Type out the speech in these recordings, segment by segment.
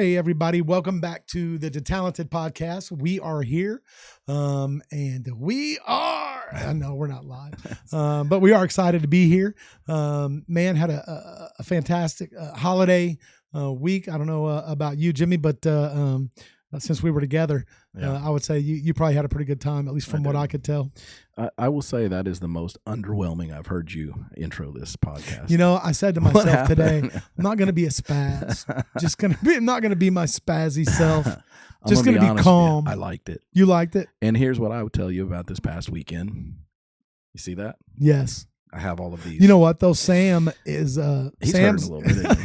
Hey, everybody. Welcome back to the DeTalented Podcast. We are here, and we are, I know we're not live, but we are excited to be here. Man, had a fantastic holiday week. I don't know about you, Jimmy, but since we were together, I would say you probably had a pretty good time, at least from what I could tell. I will say that is the most underwhelming I've heard you intro this podcast. You know, I said to myself today, I'm not going to be a spaz. I'm not going to be my spazzy self. Just going to be calm. I liked it. You liked it? And here's what I would tell you about this past weekend. You see that? Yes. I have all of these. You know what though? Sam is He's Sam's hurt a little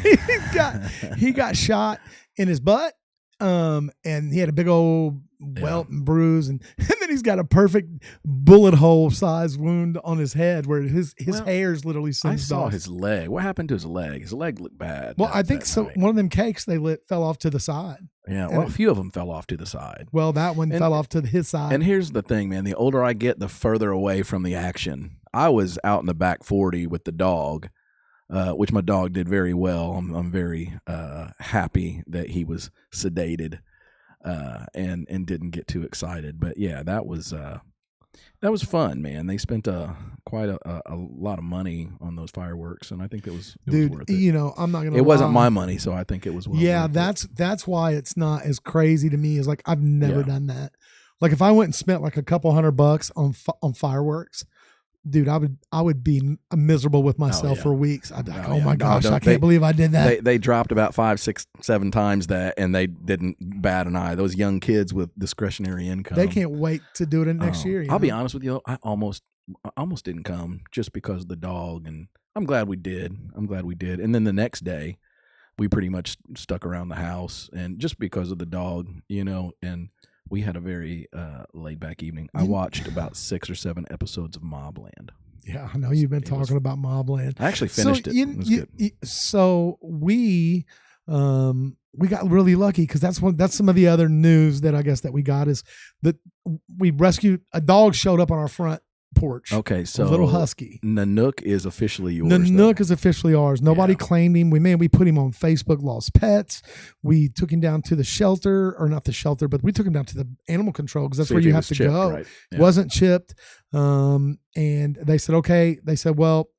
bit. he got shot in his butt. And he had a big old welt and bruise, and then he's got a perfect bullet hole size wound on his head where his hair's literally singed off. I saw his leg. What happened to his leg? His leg looked bad. Well, I think so. Night. One of them cakes they lit fell off to the side. Yeah, well, a few of them fell off to the side. Well, that one fell off to his side. And here's the thing, man. The older I get, the further away from the action. I was out in the back 40 with the dog, which my dog did very well. I'm very happy that he was sedated and didn't get too excited. But yeah, that was fun, man. They spent quite a lot of money on those fireworks, and I think it was worth it. You know, I'm not gonna. It wasn't my money, so I think it was. Yeah, that's why it's not as crazy to me. Is like I've never done that. Like if I went and spent like a couple $100 on fireworks. Dude, I would be miserable with myself for weeks. I'd be like, oh my gosh, I can't believe I did that. They dropped about 5, 6, 7 times that, and they didn't bat an eye. Those young kids with discretionary income. They can't wait to do it next year. I'll be honest with you, I almost didn't come just because of the dog, and I'm glad we did. And then the next day, we pretty much stuck around the house, and just because of the dog, you know, and we had a very laid-back evening. I watched about 6 or 7 episodes of Mobland. Yeah, I know you've been talking about Mobland. I actually finished it. It was good. So we got really lucky because that's some of the other news that I guess that we got is that we rescued a dog showed up on our front porch. Okay, so a little husky. Nanook is officially yours. Nanook is officially ours. Nobody claimed him. We put him on Facebook Lost Pets. We took him down to the shelter, or not the shelter, but we took him down to the animal control because that's where you have to go. Right. Yeah. Wasn't chipped. And they said, okay. They said, well,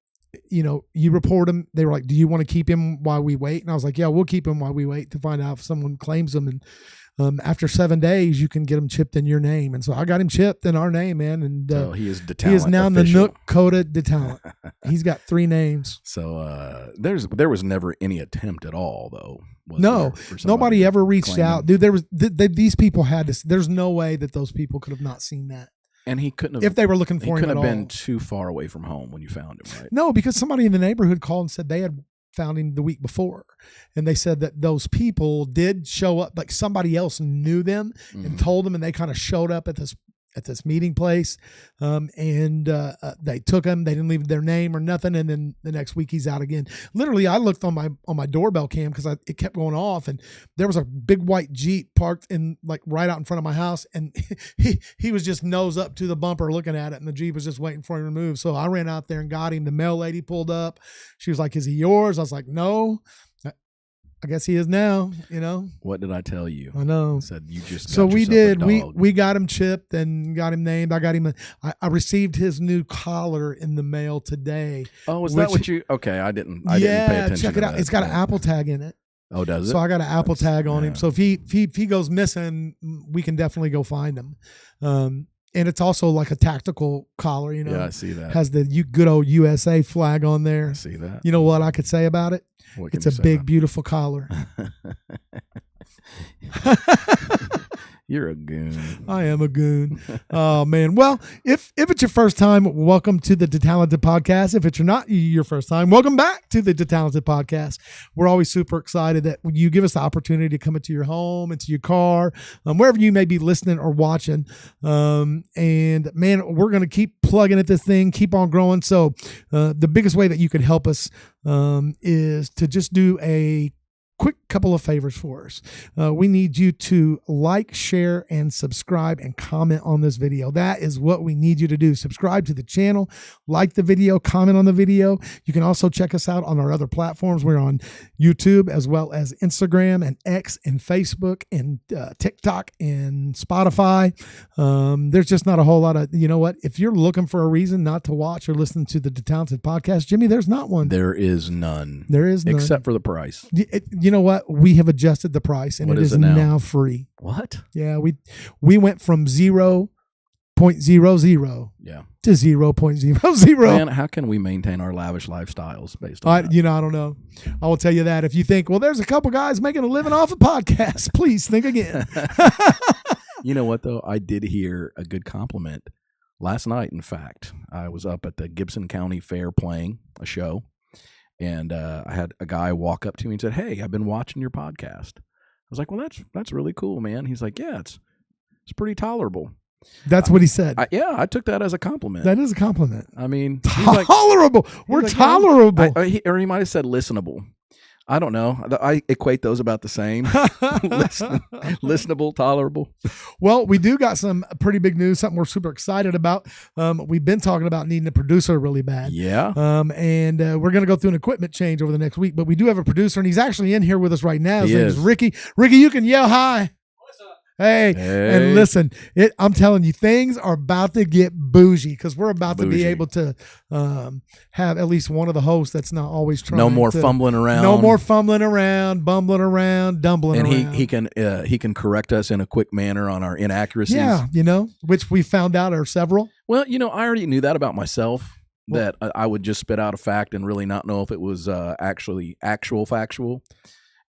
you know, you report him. They were like, do you want to keep him while we wait? And I was like, yeah, we'll keep him while we wait to find out if someone claims him. And after 7 days, you can get him chipped in your name. And so I got him chipped in our name, man. And so he is DeTalent. He is now official. Nanook Coda DeTalent. He's got 3 names. So there was never any attempt at all, though. No, nobody ever reached out. Dude, there was these people had to. There's no way that those people could have not seen that. And he couldn't have, if they were looking for him at all. He couldn't have been too far away from home when you found him, right? No, because somebody in the neighborhood called and said they had found him the week before. And they said that those people did show up, like somebody else knew them and told them, and they kind of showed up at this meeting place. And they took him. They didn't leave their name or nothing. And then the next week he's out again. Literally, I looked on my doorbell cam because it kept going off, and there was a big white Jeep parked in like right out in front of my house, and he was just nose up to the bumper looking at it, and the Jeep was just waiting for him to move. So I ran out there and got him. The mail lady pulled up. She was like, "Is he yours?" I was like, "No." I guess he is now, you know. What did I tell you? I know. I said you just so we did. We got him chipped and got him named. I got him. I received his new collar in the mail today. Oh, is that what you? Okay, I didn't pay attention. Check it out. It's got an Apple tag in it. Oh, does it? So I got an Apple tag on him. So if he goes missing, we can definitely go find him. And it's also like a tactical collar, you know. Yeah, I see that. Has the good old USA flag on there. I see that. You know what I could say about it? It's a big, beautiful collar. You're a goon. I am a goon. Oh, man. Well, if it's your first time, welcome to the DeTalented Podcast. If it's not your first time, welcome back to the DeTalented Podcast. We're always super excited that you give us the opportunity to come into your home, into your car, wherever you may be listening or watching. And, man, we're going to keep plugging at this thing, keep on growing. So the biggest way that you could help us is to just do a quick couple of favors for us. We need you to like, share, and subscribe and comment on this video. That is what we need you to do. Subscribe to the channel, like the video, comment on the video. You can also check us out on our other platforms. We're on YouTube as well as Instagram and X and Facebook and TikTok and Spotify. There's just not a whole lot of, you know what? If you're looking for a reason not to watch or listen to the DeTalented Podcast, Jimmy, there's not one. There is none. There is none. Except for the price. You know what? We have adjusted the price, and What it is is it now? now free. What? Yeah, we went from 0.00 Yeah. to 0.00. Man, how can we maintain our lavish lifestyles based on that? I don't know. I will tell you that. If you think, well, there's a couple guys making a living off of podcasts, please think again. You know what, though? I did hear a good compliment last night. In fact, I was up at the Gibson County Fair playing a show, and I had a guy walk up to me and said, "Hey, I've been watching your podcast." I was like, "Well, that's really cool, man." He's like, "Yeah, it's pretty tolerable." That's what he said. I took that as a compliment. That is a compliment. I mean, he's like, tolerable. We're like, tolerable. or he might have said listenable. I don't know. I equate those about the same. Listenable, tolerable. Well, we do got some pretty big news, something we're super excited about. We've been talking about needing a producer really bad. Yeah. And we're going to go through an equipment change over the next week, but we do have a producer, and he's actually in here with us right now. His name is Ricky. Ricky, you can yell hi. Hey, and listen, I'm telling you, things are about to get bougie because we're about to be able to have at least one of the hosts that's not always trying. No more fumbling around. No more fumbling around, bumbling around, dumbling around. And he can correct us in a quick manner on our inaccuracies. Yeah, which we found out are several. Well, I already knew that about myself, that I would just spit out a fact and really not know if it was actually factual.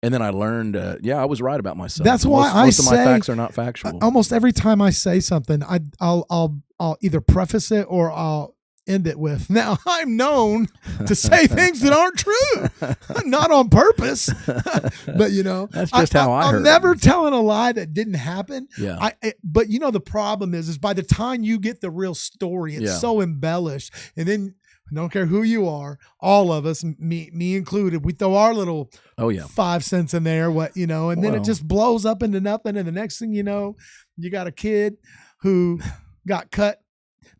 And then I learned, I was right about myself. That's why most of my facts are not factual. Almost every time I say something, I'll either preface it or I'll end it with, "Now I'm known to say things that aren't true, not on purpose." But that's just how I heard. I'm never telling a lie that didn't happen. Yeah. But the problem is by the time you get the real story, it's so embellished, and then. I don't care who you are, all of us, me included, we throw our little 5 cents in there, and then it just blows up into nothing. And the next thing you know, you got a kid who got cut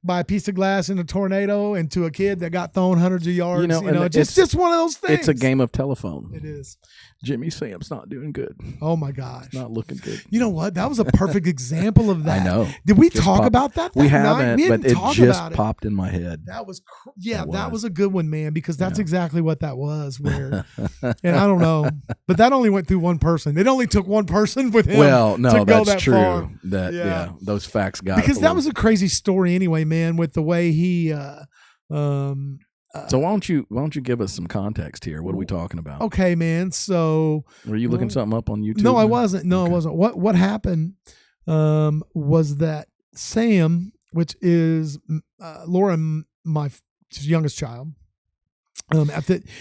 by a piece of glass in a tornado into a kid that got thrown hundreds of yards. It's just one of those things. It's a game of telephone. It is. Jimmy Sam's not doing good. Oh my gosh. Not looking good. You know what? That was a perfect example of that. I know. Did we talk about that? We haven't, but it just popped in my head. That was, that was a good one, man, because that's exactly what that was. And I don't know, but that only went through one person. It only took one person with him. Well, no, to go that's that true. Far. Those facts got because that was a crazy story anyway, man. With the way he, so why don't you give us some context here? What are we talking about? Okay, man. So were you looking something up on YouTube? No, I wasn't. No, I wasn't. What happened was that Sam, which is Laura, my youngest child,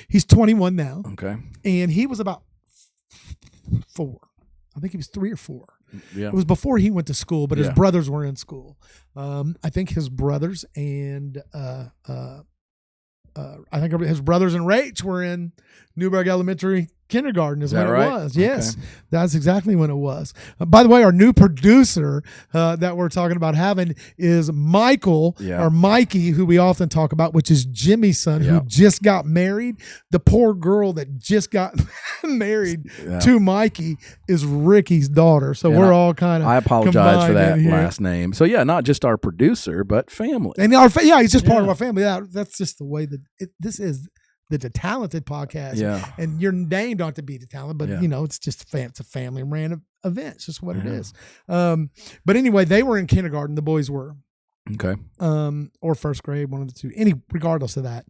he's 21 now. Okay. And he was about 4. I think he was 3 or 4. Yeah. It was before he went to school, but his brothers were in school. I think his brothers and I think his brothers and Rach were in Newburgh Elementary kindergarten is when it was. Yes, okay. That's exactly when it was. By the way, our new producer that we're talking about having is Michael or Mikey, who we often talk about, which is Jimmy's son, who just got married. The poor girl that just got married to Mikey is Ricky's daughter. So we're all kind of. I apologize for that last name. So not just our producer, but family. And he's just part of our family. That's just the way that this is. The DeTalented Podcast, and you're named on to be DeTalented, but it's just it's a family ran event. It's just what it is. But anyway, they were in kindergarten. The boys were or first grade, one of the two. Regardless of that,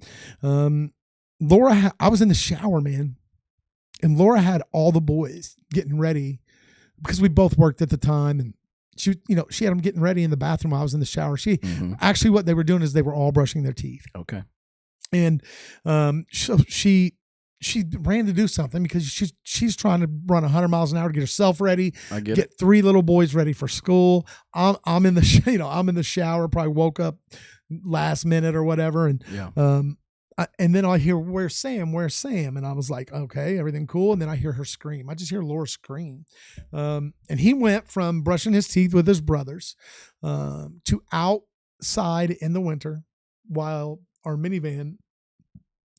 Laura, I was in the shower, man, and Laura had all the boys getting ready because we both worked at the time, and she had them getting ready in the bathroom while I was in the shower. Actually, what they were doing is they were all brushing their teeth. Okay. And so she ran to do something because she's trying to run 100 miles an hour to get herself ready. Get 3 little boys ready for school. I'm in the I'm in the shower. Probably woke up last minute or whatever, and and then I hear, where's Sam? Where's Sam? And I was like, okay, everything cool. And then I hear her scream. I just hear Laura scream. And he went from brushing his teeth with his brothers to outside in the winter while our minivan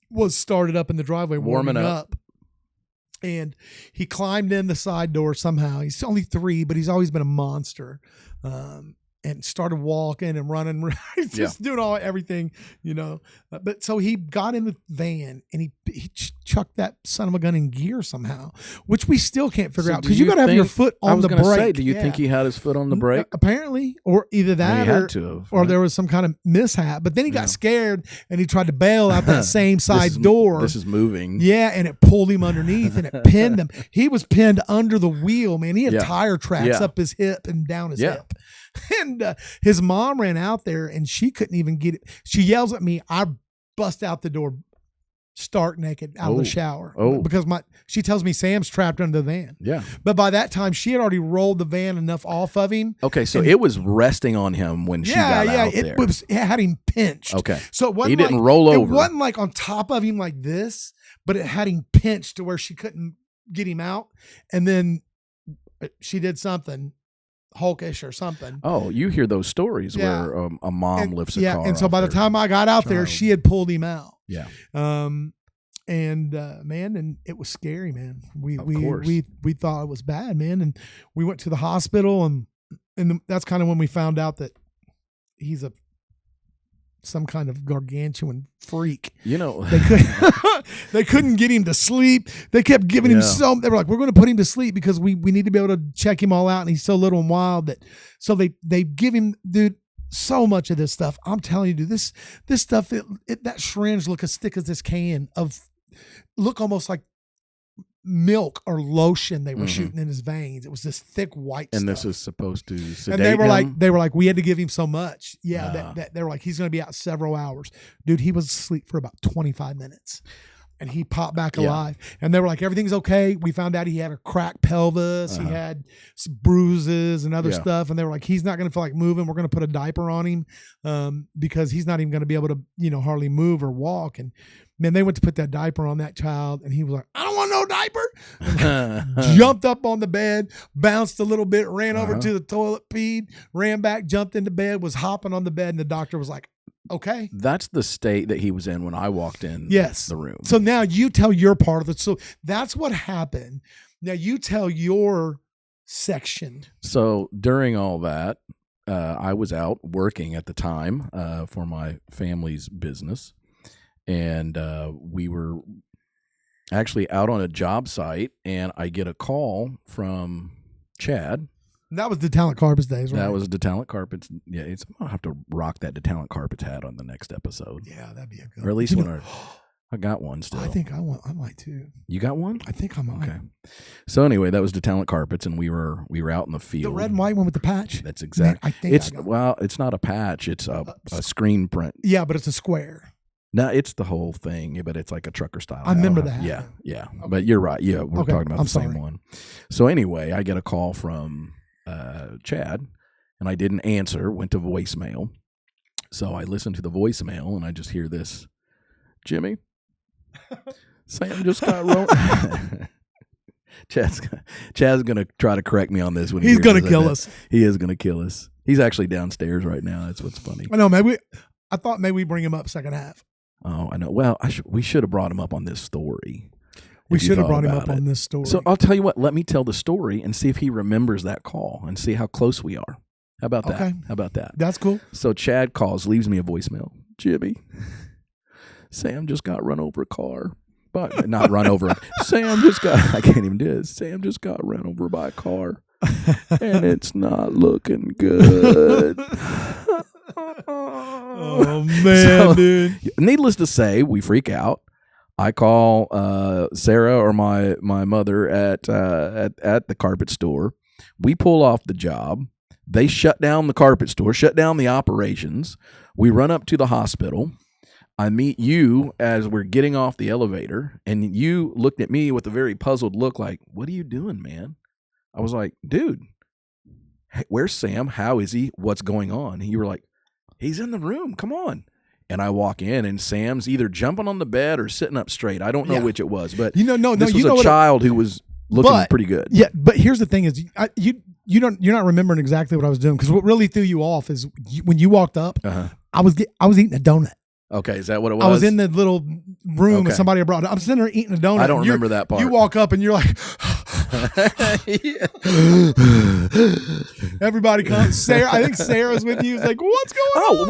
was started up in the driveway warming up. And he climbed in the side door somehow. He's only 3, but he's always been a monster. And started walking and running, just doing everything, But so he got in the van and he chucked that son of a gun in gear somehow, which we still can't figure out because you got to have your foot on the brake. Say, do you think he had his foot on the brake? Apparently, or either that, or there was some kind of mishap. But then he got scared and he tried to bail out that same side door. This is moving. Yeah, and it pulled him underneath and it pinned him. He was pinned under the wheel, man. He had tire tracks up his hip and down his hip. And his mom ran out there and she couldn't even get it. She yells at me. I bust out the door, stark naked out of the shower. Because she tells me Sam's trapped under the van. Yeah. But by that time, she had already rolled the van enough off of him. Okay, so it was resting on him when she got out there. It had him pinched. Okay. So it wasn't he didn't roll over. It wasn't like on top of him like this, but it had him pinched to where she couldn't get him out. And then she did something Hulkish or something. Oh, you hear those stories where a mom lifts a car. And so by the time I got out there, she had pulled him out. Yeah. Man, and it was scary, man. We thought it was bad, man, and we went to the hospital, and that's kind of when we found out that he's some kind of gargantuan freak. They couldn't get him to sleep. They kept giving him they were like, we're going to put him to sleep because we need to be able to check him all out. And he's so little and wild so they give him, dude, so much of this stuff. I'm telling you, dude, this stuff, that syringe look as thick as this can look almost like milk or lotion they were shooting in his veins. It was this thick white stuff. And this is supposed to sedate and they were him? like, we had to give him so much. Yeah, that they were like, he's going to be out several hours. Dude, he was asleep for about 25 minutes. And he popped back alive. And they were like, everything's okay. We found out he had a cracked pelvis. He had some bruises and other stuff. And they were like, he's not going to feel like moving. We're going to put a diaper on him because he's not even going to be able to, hardly move or walk. And man, they went to put that diaper on that child. And he was like, I don't want no diaper. Jumped up on the bed, bounced a little bit, ran over to the toilet, peed, ran back, jumped into bed, was hopping on the bed. And the doctor was like, okay. That's the state that he was in when I walked in the room. So now you tell your part of it. So that's what happened. Now you tell your section. So during all that, I was out working at the time for my family's business. And we were actually out on a job site, and I get a call from Chad. And that was DeTalented Carpets days, right? That was DeTalented Carpets. Yeah, I'll have to rock that DeTalented Carpets hat on the next episode. Yeah, that'd be a good. Or at least I got one still. I think I might too. You got one? I think I might. Okay. So anyway, that was DeTalented Carpets, and we were out in the field. The red and white one with the patch. That's exactly. It's not a patch. It's a screen print. Yeah, but it's a square. No, it's the whole thing, but it's like a trucker style. I remember that. Yeah. Okay. But you're right. Yeah, we're talking about the same one. So anyway, I get a call from Chad, and I didn't answer, went to voicemail. So I listened to the voicemail, and I just hear this, Jimmy, Sam just got rolled. Chad's going to try to correct me on this. When he's going to kill us. He is going to kill us. He's actually downstairs right now. That's what's funny. I know, I thought maybe we bring him up second half. Oh, I know. Well, we should have brought him up on this story. We should have brought him up on this story. So I'll tell you what. Let me tell the story and see if he remembers that call and see how close we are. How about that? Okay. How about that? That's cool. So Chad calls, leaves me a voicemail. Jimmy, Sam just got run over a car. But not run over. Sam just got, I can't even do it. Sam just got run over by a car. And it's not looking good. Oh, man, dude. Needless to say, we freak out. I call Sarah or my mother at the carpet store. We pull off the job. They shut down the carpet store, shut down the operations. We run up to the hospital. I meet you as we're getting off the elevator, and you looked at me with a very puzzled look like, what are you doing, man? I was like, dude, hey, where's Sam? How is he? What's going on? And you were like, he's in the room. Come on. And I walk in, and Sam's either jumping on the bed or sitting up straight. I don't know which it was, but this was a child who was looking pretty good. Yeah, but here's the thing: is you're not remembering exactly what I was doing, because what really threw you off is when you walked up, I was eating a donut. Okay, is that what it was? I was in the little room and somebody brought it. I'm sitting there eating a donut. I don't remember that part. You walk up and you're like, everybody comes. Sarah, I think Sarah's with you. It's like, what's going on?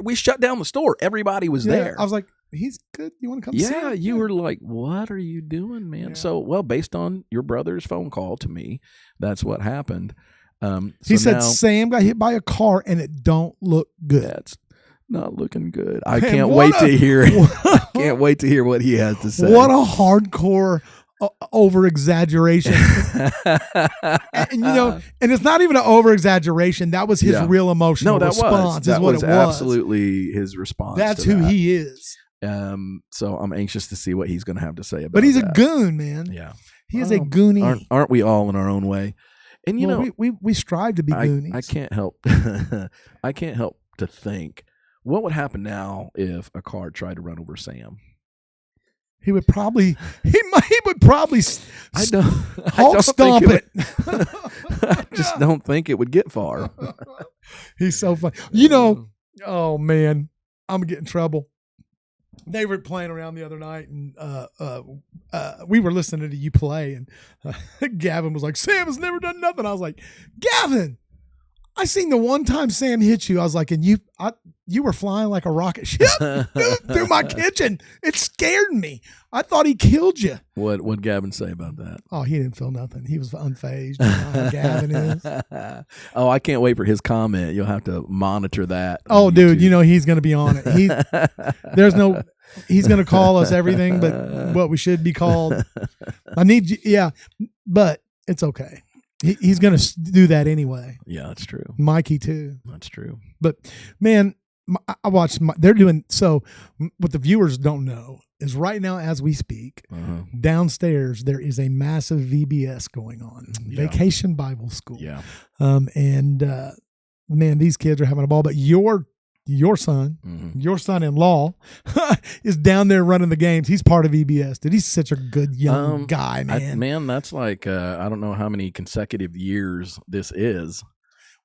We shut down the store. Everybody was there. I was like, he's good. You want to come see him? You were like, what are you doing, man? Yeah. So, based on your brother's phone call to me, that's what happened. He said Sam got hit by a car and it don't look good. That's not looking good. I can't wait to hear it. Can't wait to hear what he has to say. What a hardcore over exaggeration. and it's not even an over exaggeration. That was his real emotional response. That was absolutely his response. That's who he is. So I'm anxious to see what he's going to have to say about it. But he's a goon, man. Yeah. He is a goonie. Aren't we all in our own way? And we strive to be goonies. I can't help I can't help to think, what would happen now if a car tried to run over Sam? He would probably I don't stomp think it. I just don't think it would get far. He's so funny. Oh man, I'm gonna get in trouble. They were playing around the other night, and we were listening to you play, and Gavin was like, "Sam has never done nothing." I was like, "Gavin, I seen the one time Sam hit you." I was like, "And you were flying like a rocket ship through my kitchen. It scared me. I thought he killed you." What'd Gavin say about that? Oh, he didn't feel nothing. He was unfazed. You know how Gavin is. Oh, I can't wait for his comment. You'll have to monitor that. Oh, dude, he's going to be on it. He's going to call us everything but what we should be called. I need you. Yeah, but it's okay. He's going to do that anyway. Yeah, that's true. Mikey too. That's true. But man, I watched. They're doing so. What the viewers don't know is right now, as we speak, downstairs there is a massive VBS going on, Vacation Bible School. Yeah. Man, these kids are having a ball. But your son, your son-in-law, is down there running the games. He's part of VBS. Dude, he's such a good young guy, man. That's like I don't know how many consecutive years this is.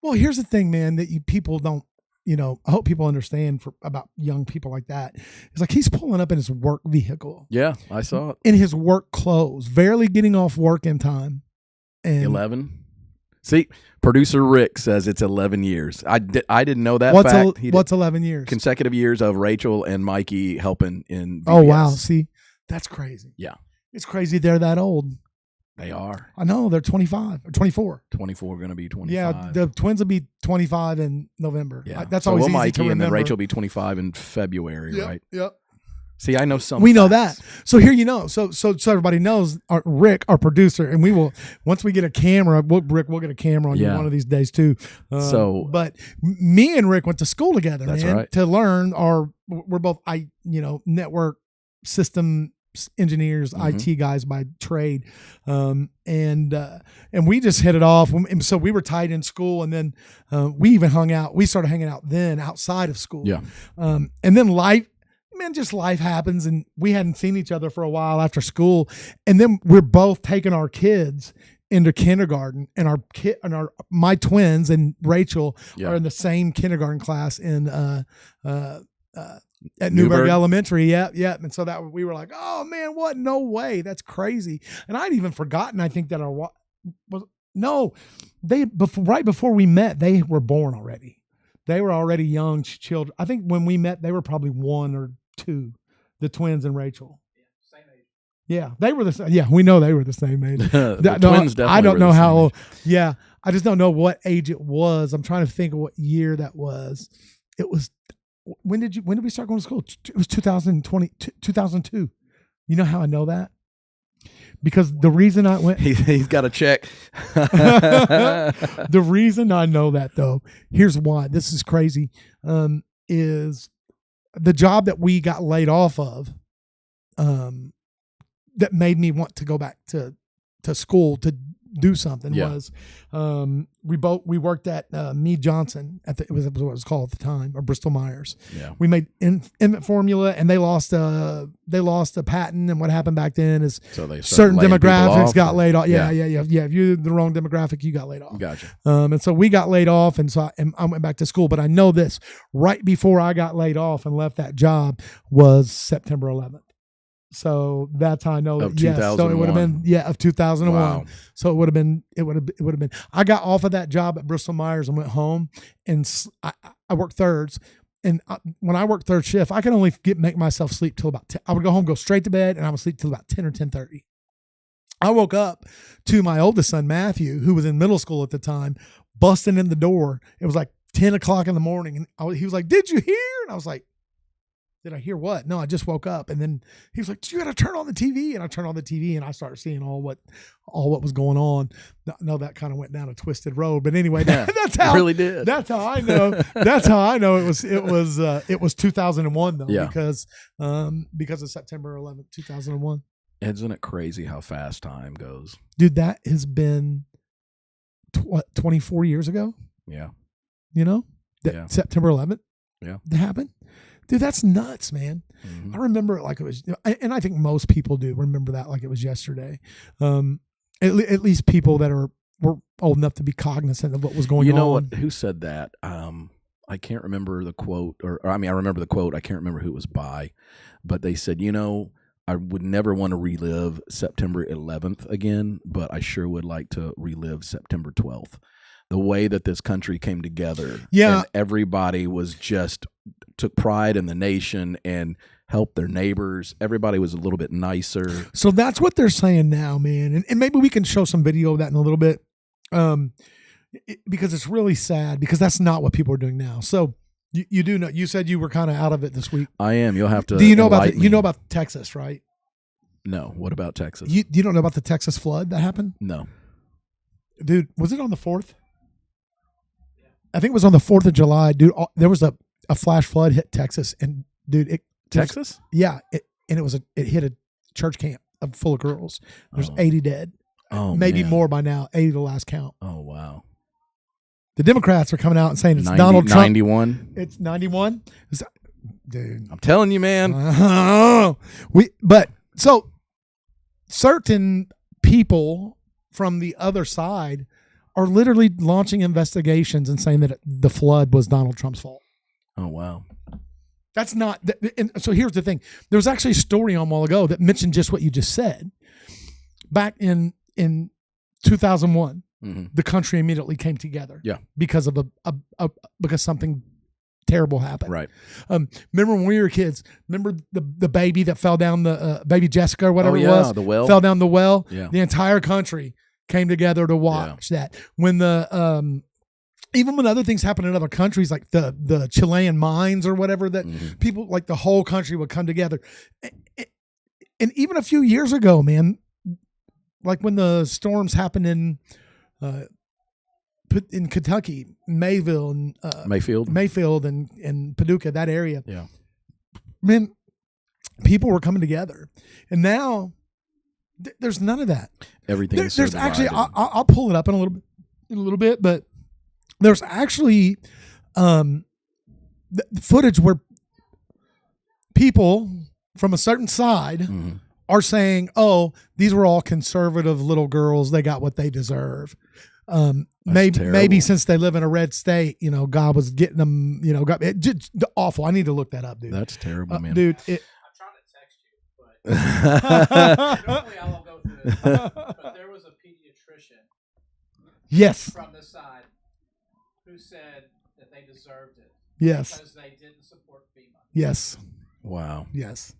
Well, here's the thing, man, that people don't. I hope people understand about young people like that. It's like he's pulling up in his work vehicle. Yeah, I saw it. In his work clothes, barely getting off work in time. And 11. See, producer Rick says it's 11 years. I didn't know that fact. What's 11 years? Consecutive years of Rachel and Mikey helping in VBS. Oh, wow. See, that's crazy. Yeah. It's crazy they're that old. They are. I know. They're 25 or 24. 24 going to be 25. Yeah, the twins will be 25 in November. Yeah. That's always easy Mikey to remember. And then Rachel will be 25 in February, right? Yep. See, I know some. We know that. So here So everybody knows, Rick, our producer, and we will, once we get a camera, Rick, we'll get a camera on you one of these days too. But me and Rick went to school together, man, to learn we're both, network system engineers, IT guys by trade. And we just hit it off. And so we were tight in school, and then we even we started hanging out then outside of school. Yeah. And then life happens, and we hadn't seen each other for a while after school. And then we're both taking our kids into kindergarten, and my twins and Rachel are in the same kindergarten class at Newburgh Elementary. Yeah. And so that we were like, oh man, what? No way. That's crazy. And I'd even forgotten, I think, that right before we met, they were born already. They were already young children. I think when we met, they were probably 1 or 2, the twins and Rachel. Yeah, same age. Yeah, they were the same. Yeah, we know they were the same age. The twins definitely. I don't know how old. Age. Yeah, I just don't know what age it was. I'm trying to think of what year that was. It was. When did we start going to school? It was 2002. You know how I know that? Because the reason I went, he's got a check. The reason I know that, though, here's why. This is crazy. Is the job that we got laid off of, that made me want to go back to school to do something Yeah. was we worked at Mead Johnson it was what it was called at the time, or Bristol Myers. Yeah. We made infant formula, and they lost a patent. And what happened back then is So they certain demographics got laid. laid off. Yeah. If you're the wrong demographic, you got laid off. Gotcha. And so we got laid off, and so I went back to school. But I know this: right before I got laid off and left that job was September 11th. So that's how I know Of that. Yes, so it would have been of 2001. Wow. So it would have been. I got off of that job at Bristol Myers and went home, and I worked thirds. And when I worked third shift, I could only make myself sleep till about 10. I would go home, go straight to bed, and I would sleep till about 10 or 10:30. I woke up to my oldest son, Matthew, who was in middle school at the time, busting in the door. It was like 10 o'clock in the morning. And he was like, "Did you hear?" And I was like, "Did I hear what?" "No, I just woke up." And then he was like, "You got to turn on the TV." And I turned on the TV, and I started seeing all what was going on. No, that kind of went down a twisted road. But anyway, that's how it really did. That's how I know. That's how I know it was 2001 though, Yeah. because of September 11th, 2001. Isn't it crazy how fast time goes? Dude, that has been 24 years ago. Yeah. You know, Yeah. September 11th. Yeah. That happened. Dude, that's nuts, man. Mhm. I remember it like it was, and I think most people do remember that like it was yesterday. At least people that were old enough to be cognizant of what was going on. You know what? Who said that? I can't remember the quote, or I mean, I remember the quote. I can't remember who it was by, but they said, I would never want to relive September 11th again, but I sure would like to relive September 12th. The way that this country came together. Yeah. And everybody was just took pride in the nation and helped their neighbors. Everybody was a little bit nicer. So that's what they're saying now, man. And maybe we can show some video of that in a little bit. Because it's really sad, because that's not what people are doing now. So you do know, you said you were kind of out of it this week. I am. You'll have to. Do you know about enlighten me. Texas, right? No. What about Texas? You don't know about the Texas flood that happened? No. Dude, was it on the 4th? I think it was on the 4th of July, dude. There was a flash flood hit Texas, and dude, Texas? Yeah, it hit a church camp full of girls. There's 80 dead. Oh, maybe man. more by now. 80 the last count. Oh, wow. The Democrats are coming out and saying it's Donald Trump. 91. It's 91. Dude, I'm telling you, man. But so certain people from the other side are literally launching investigations and saying that the flood was Donald Trump's fault. Oh, wow. That's not. And so here's the thing. There was actually a story on a while ago that mentioned just what you just said. Back in 2001, the country immediately came together. Yeah. Because of because something terrible happened. Right. Remember when we were kids? Remember the baby that fell down the baby Jessica or whatever it was? The well. Fell down the well. Yeah. The entire country came together to watch that. When even when other things happen in other countries, like the Chilean mines or whatever, that people, like the whole country would come together. And even a few years ago, man, like when the storms happened in Kentucky, Mayfield and Paducah, that area. Yeah. Man, people were coming together. And now there's none of that. Everything is there's so actually divided. I'll pull it up in a little bit, but there's actually the footage where people from a certain side are saying, "Oh, these were all conservative little girls. They got what they deserve." Maybe since they live in a red state, God was getting them. Just awful. I need to look that up, dude. That's terrible, man. Dude. I'm trying to text you, but hopefully I won't go through this. But there was a pediatrician Yes. from this side who said that they deserved it. Yes. Because they didn't support FEMA. Yes. Wow. Yes.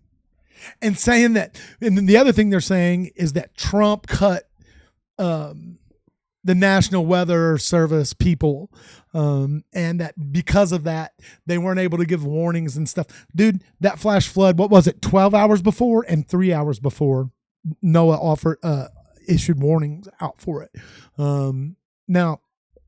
And saying that, and then the other thing they're saying is that Trump cut the National Weather Service people, and that because of that, they weren't able to give warnings and stuff. Dude, that flash flood, what was it, 12 hours before and 3 hours before NOAA issued warnings out for it. Now,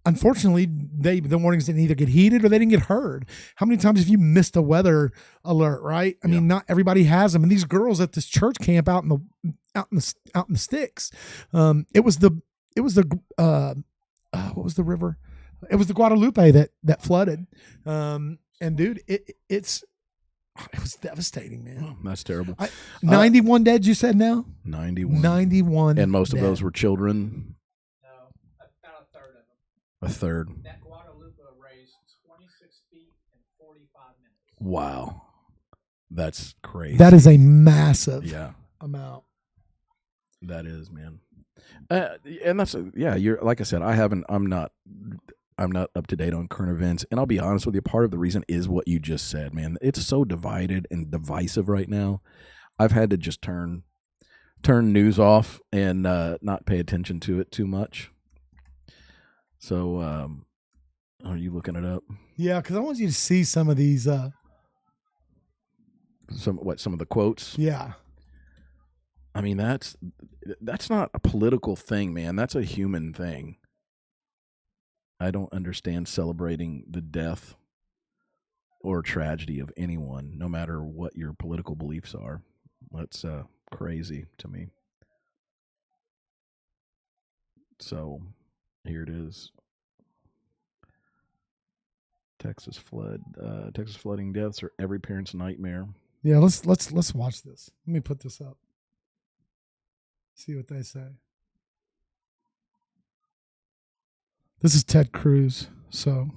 unfortunately, the warnings didn't either get heeded or they didn't get heard. How many times have you missed a weather alert, right? I mean, not everybody has them. And these girls at this church camp out in the sticks, it what was the river? It was the Guadalupe that flooded. And dude, it was devastating, man. Oh, that's terrible. 91 dead, you said now? 91. And most of those were children. No, about a third of them. A third. That Guadalupe raised 26 feet in 45 minutes. Wow. That's crazy. That is a massive amount. That is, man. And that's you're like I said, I'm not up to date on current events, and I'll be honest with you, part of the reason is what you just said, man. It's so divided and divisive right now. I've had to just turn news off and not pay attention to it too much. So are you looking it up? Yeah, because I want you to see some of these some of the quotes. Yeah. I mean, that's not a political thing, man. That's a human thing. I don't understand celebrating the death or tragedy of anyone, no matter what your political beliefs are. That's crazy to me. So here it is. Texas flooding deaths are every parent's nightmare. Yeah, let's watch this. Let me put this up. See what they say. This is Ted Cruz, so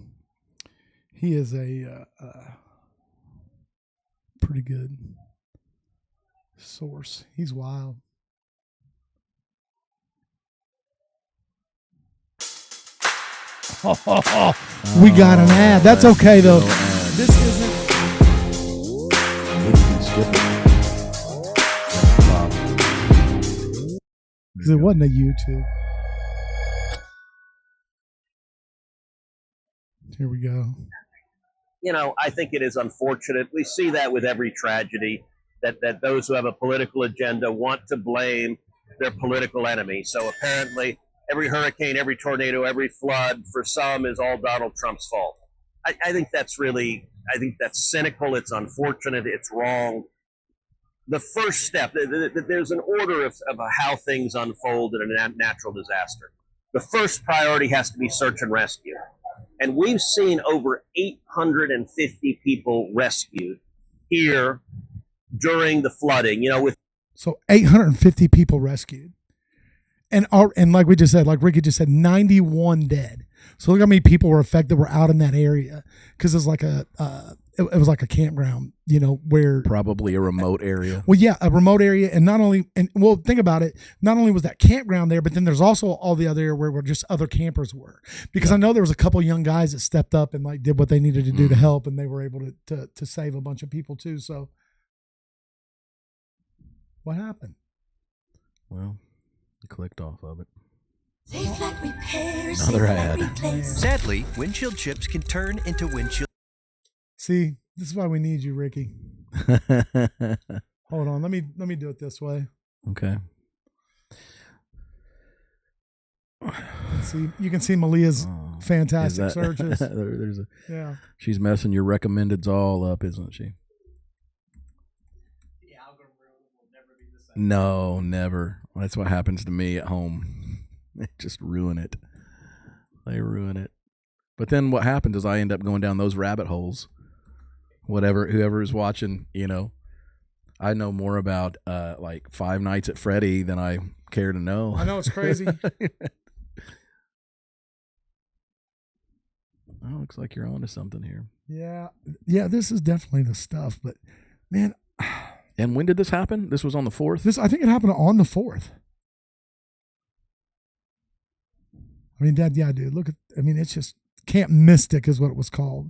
he is a pretty good source. He's wild. We got an ad. That's okay though. This isn't. Maybe you can skip it. Because it wasn't a YouTube. Here we go. You know, I think it is unfortunate. We see that with every tragedy, that those who have a political agenda want to blame their political enemy. So apparently every hurricane, every tornado, every flood, for some is all Donald Trump's fault. I think that's cynical. It's unfortunate. It's wrong. The first step, there's an order of how things unfold in a natural disaster. The first priority has to be search and rescue. And we've seen over 850 people rescued here during the flooding, So 850 people rescued. And like we just said, like Ricky just said, 91 dead. So look how many people were affected were out in that area. Because it's like it was like a campground, where probably a remote area. Well, yeah, a remote area, and think about it. Not only was that campground there, but then there's also all the other area where just other campers were. Because I know there was a couple young guys that stepped up and like did what they needed to do to help, and they were able to save a bunch of people too. So, what happened? Well, you clicked off of it. Another ad. Sadly, windshield chips can turn into windshield. See, this is why we need you, Ricky. Hold on, let me do it this way. Okay. See, you can see Malia's fantastic searches. She's messing your recommendeds all up, isn't she? The algorithm will never be the same. No, never. That's what happens to me at home. They just ruin it. They ruin it. But then what happens is I end up going down those rabbit holes. Whoever is watching, I know more about like Five Nights at Freddy than I care to know. I know, it's crazy. Oh, looks like you're onto something here. Yeah, this is definitely the stuff. But man, and when did this happen? This was on the 4th? I think it happened on the 4th. I mean, dude, it's just Camp Mystic is what it was called.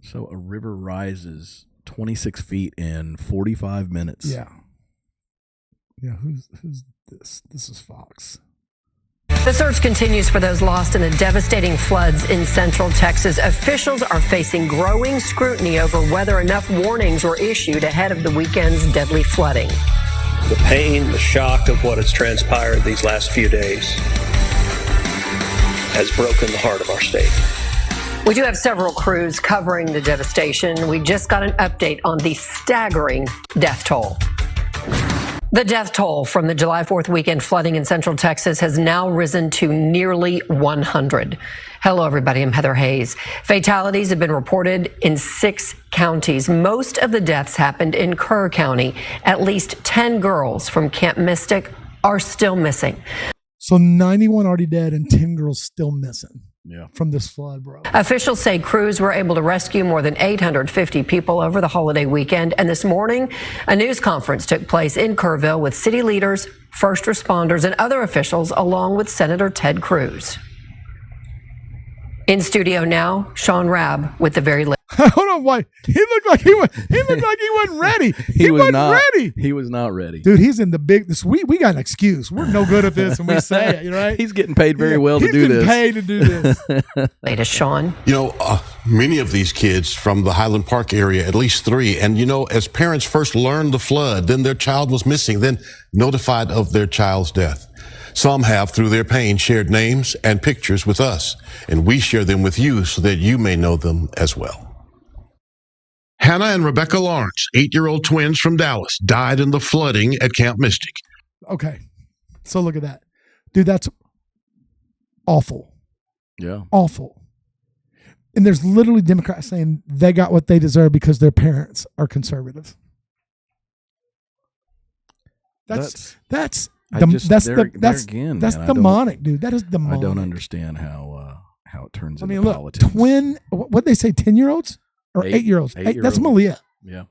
So a river rises 26 feet in 45 minutes. Yeah. Yeah, who's this? This is Fox. The search continues for those lost in the devastating floods in central Texas. Officials are facing growing scrutiny over whether enough warnings were issued ahead of the weekend's deadly flooding. The pain, the shock of what has transpired these last few days has broken the heart of our state. We do have several crews covering the devastation. We just got an update on the staggering death toll. The death toll from the July 4th weekend flooding in Central Texas has now risen to nearly 100. Hello, everybody. I'm Heather Hayes. Fatalities have been reported in 6 counties. Most of the deaths happened in Kerr County. At least 10 girls from Camp Mystic are still missing. So 91 already dead and 10 girls still missing. Yeah. From this flood, bro. Officials say crews were able to rescue more than 850 people over the holiday weekend. And this morning, a news conference took place in Kerrville with city leaders, first responders, and other officials, along with Senator Ted Cruz. In studio now, Sean Rabb with the very latest. Hold on, wait. He looked like he wasn't ready. He wasn't ready. He was not ready. Dude, he's in the big. We got an excuse. We're no good at this, and we say it. You right? He's getting paid very well to do this. He's getting paid to do this. Latest, Sean. Many of these kids from the Highland Park area, at least 3, and as parents first learned the flood, then their child was missing, then notified of their child's death. Some have, through their pain, shared names and pictures with us, and we share them with you so that you may know them as well. Hannah and Rebecca Lawrence, 8-year-old twins from Dallas, died in the flooding at Camp Mystic. Okay. So look at that. Dude, that's awful. Yeah. Awful. And there's literally Democrats saying they got what they deserve because their parents are conservative. That's demonic, dude. That is demonic. I don't understand how it turns into politics. What'd they say, 10-year-olds? Or 8-year-olds? That's Malia. Yeah.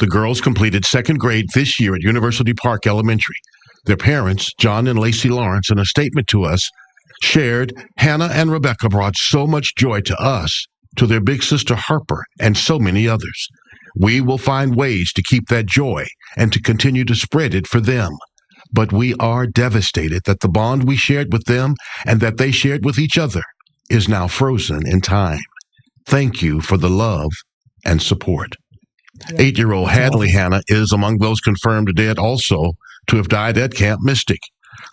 The girls completed 2nd grade this year at University Park Elementary. Their parents, John and Lacey Lawrence, in a statement to us, shared, Hannah and Rebecca brought so much joy to us, to their big sister Harper, and so many others. We will find ways to keep that joy and to continue to spread it for them. But we are devastated that the bond we shared with them and that they shared with each other is now frozen in time. Thank you for the love and support. 8-year-old Hadley Hannah is among those confirmed dead also to have died at Camp Mystic.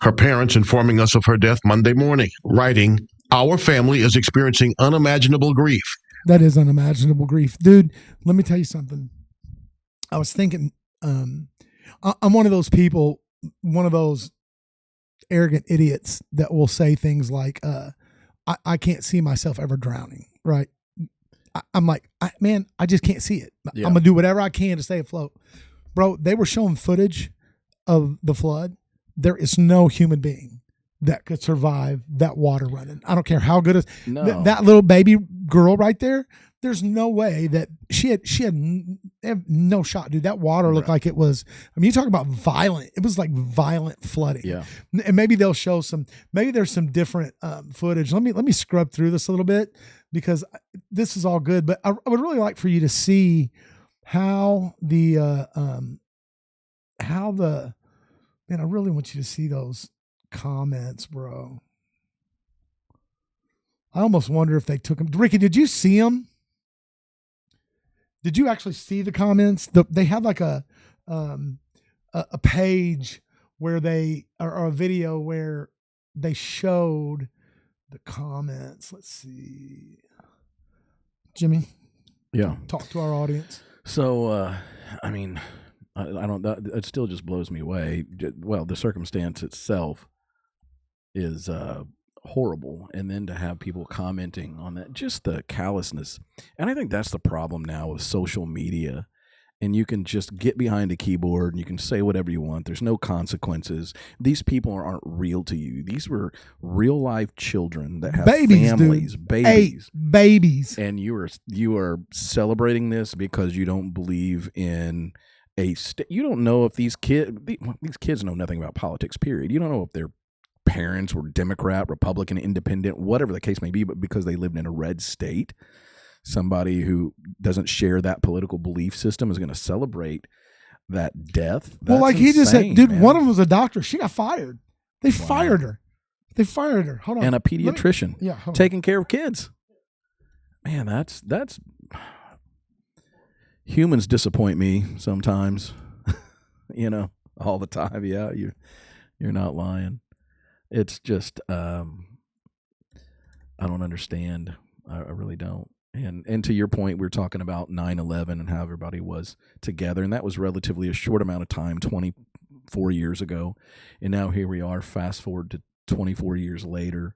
Her parents informing us of her death Monday morning, writing, "Our family is experiencing unimaginable grief." That is unimaginable grief. Dude, let me tell you something. I was thinking, I'm one of those people, one of those arrogant idiots that will say things like, I can't see myself ever drowning, right? I'm like, I just can't see it. Yeah. I'm going to do whatever I can to stay afloat. Bro, they were showing footage of the flood. There is no human being that could survive that water running. I don't care how good that little baby girl right there. There's no way that she had no shot, dude. That water looked like it was. I mean, you talk about violent. It was like violent flooding. Yeah. And maybe they'll show some. Maybe there's some different footage. Let me scrub through this a little bit because this is all good. But I would really like for you to see how man. I really want you to see those comments, bro. I almost wonder if they took them. Ricky, did you see them? Did you actually see the comments? They have like a page where or a video where they showed the comments. Let's see. Jimmy? Yeah. Talk to our audience. So, I mean, I don't, it still just blows me away. Well, the circumstance itself is horrible, and then to have people commenting on that, just the callousness. And I think that's the problem now with social media, and you can just get behind a keyboard and you can say whatever you want. There's no consequences. These people aren't real to you. These were real life children that have families, dude. babies, and you are celebrating this because you don't believe in you don't know if these kids know nothing about politics, period. You don't know if they're parents were Democrat, Republican, Independent, whatever the case may be, but because they lived in a red state, somebody who doesn't share that political belief system is going to celebrate that death. Well, like he just said, dude, man. One of them was a doctor. She got fired. They fired her. Hold on. And a pediatrician. Taking care of kids. Man, that's humans disappoint me sometimes. All the time. Yeah, you're not lying. It's just I don't understand. I really don't. And to your point, we w're talking about 9/11 and how everybody was together, and that was relatively a short amount of time, 24 years ago, and now here we are. Fast forward to 24 years later,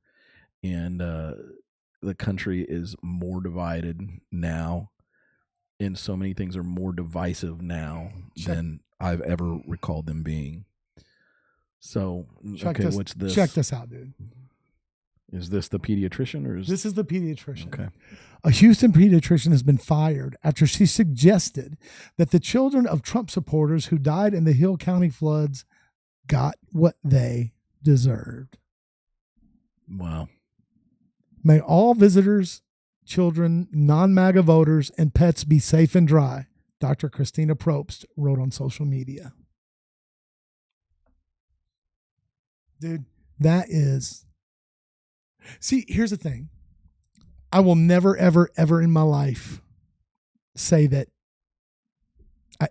and the country is more divided now, and so many things are more divisive now than I've ever recalled them being. So, what's this? Check this out, dude. Is this the pediatrician or is this is the pediatrician? Okay. A Houston pediatrician has been fired after she suggested that the children of Trump supporters who died in the Hill County floods got what they deserved. Wow. May all visitors, children, non-MAGA voters, and pets be safe and dry, Dr. Christina Probst wrote on social media. Dude, that is... See, here's the thing. I will never, ever, ever in my life say that,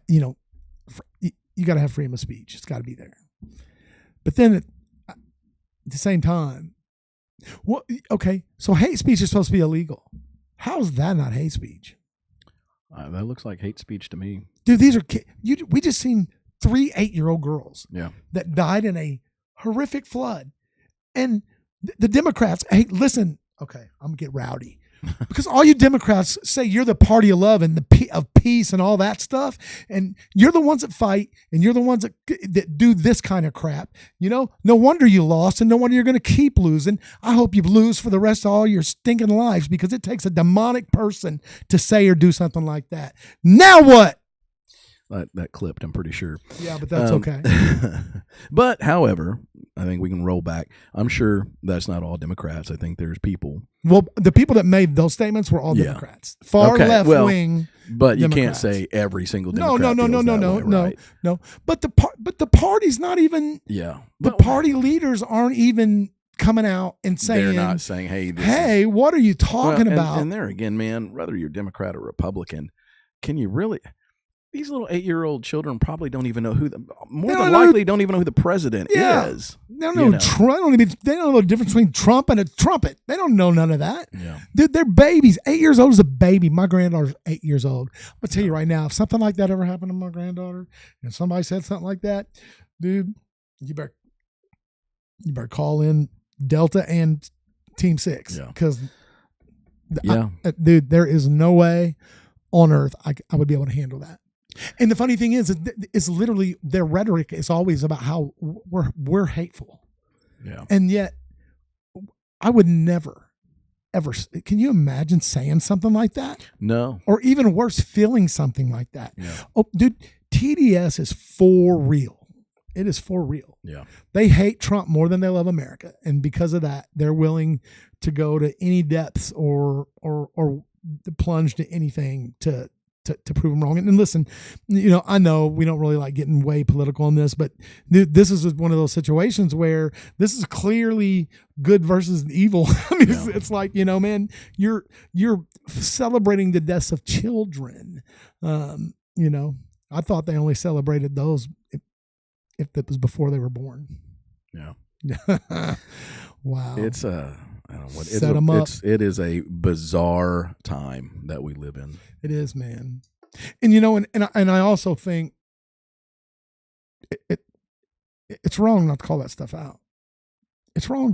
you got to have freedom of speech. It's got to be there. But then at the same time, okay, so hate speech is supposed to be illegal. How is that not hate speech? That looks like hate speech to me. Dude, these are kids. We just seen 3 8-year-old girls that died in a horrific flood. And the Democrats, hey, listen, okay, I'm going to get rowdy. Because all you Democrats say you're the party of love and of peace and all that stuff. And you're the ones that fight and you're the ones that do this kind of crap. No wonder you lost and no wonder you're going to keep losing. I hope you lose for the rest of all your stinking lives because it takes a demonic person to say or do something like that. Now what? That clipped, I'm pretty sure. Yeah, but that's okay. But, however, I think we can roll back. I'm sure that's not all Democrats. I think there's people. Well, the people that made those statements were all Democrats. Far left wing. But you Democrats. Can't say every single No. Democrat. No. But the party's not even. Yeah. The party leaders aren't even coming out and saying. They're not saying, hey, what are you talking about? And there again, man, whether you're Democrat or Republican, can you really? These little 8-year-old children probably don't even know who don't even know who the president is. They don't know Trump. They don't know the difference between Trump and a trumpet. They don't know none of that. Yeah. Dude, they're babies. 8 years old is a baby. My granddaughter's 8 years old. I'm gonna tell you right now, if something like that ever happened to my granddaughter, and somebody said something like that, dude, you better call in Delta and Team 6 because, dude, there is no way on earth I would be able to handle that. And the funny thing is it's literally their rhetoric is always about how we're hateful. Yeah. And yet I would never, ever. Can you imagine saying something like that? No. Or even worse, feeling something like that. Yeah. Oh, dude, TDS is for real. It is for real. Yeah. They hate Trump more than they love America. And because of that, they're willing to go to any depths or plunge to anything to prove them wrong. And listen, I know we don't really like getting way political on this, but this is one of those situations where this is clearly good versus evil. I mean, it's like, man, you're celebrating the deaths of children. I thought they only celebrated those if it was before they were born. Yeah. Wow. It's I don't know what it is a bizarre time that we live in. It is, man. And and I also think it's wrong not to call that stuff out. It's wrong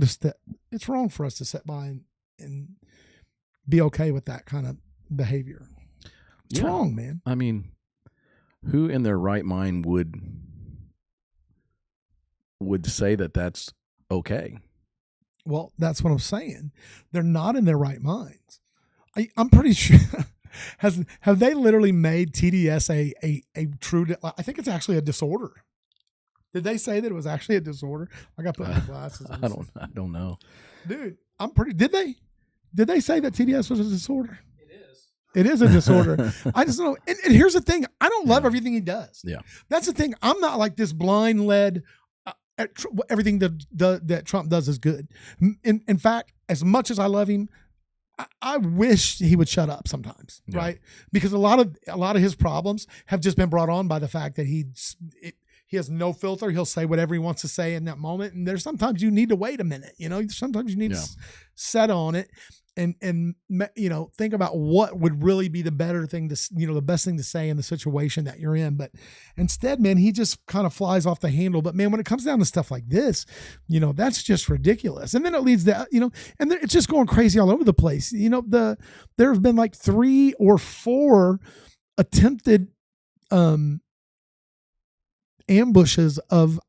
for us to sit by and be okay with that kind of behavior. It's wrong, man. I mean, who in their right mind would say that that's okay? Well, that's what I'm saying. They're not in their right minds. I'm pretty sure. Have they literally made TDS a true? I think it's actually a disorder. Did they say that it was actually a disorder? I got to put my glasses on. I don't know, dude. Did they say that TDS was a disorder? It is a disorder. I just don't know. And here's the thing. I don't love everything he does. Yeah, that's the thing. I'm not like this blind led. Everything that Trump does is good. In fact, as much as I love him, I wish he would shut up sometimes, right? Because a lot of his problems have just been brought on by the fact that he He has no filter. He'll say whatever he wants to say in that moment. And there's sometimes you need to wait a minute. Sometimes you need to set on it and think about what would really be the better thing to, the best thing to say in the situation that you're in. But instead, man, he just kind of flies off the handle. But man, when it comes down to stuff like this, that's just ridiculous. And then it leads to, and it's just going crazy all over the place. There have been like 3 or 4 attempted, ambushes of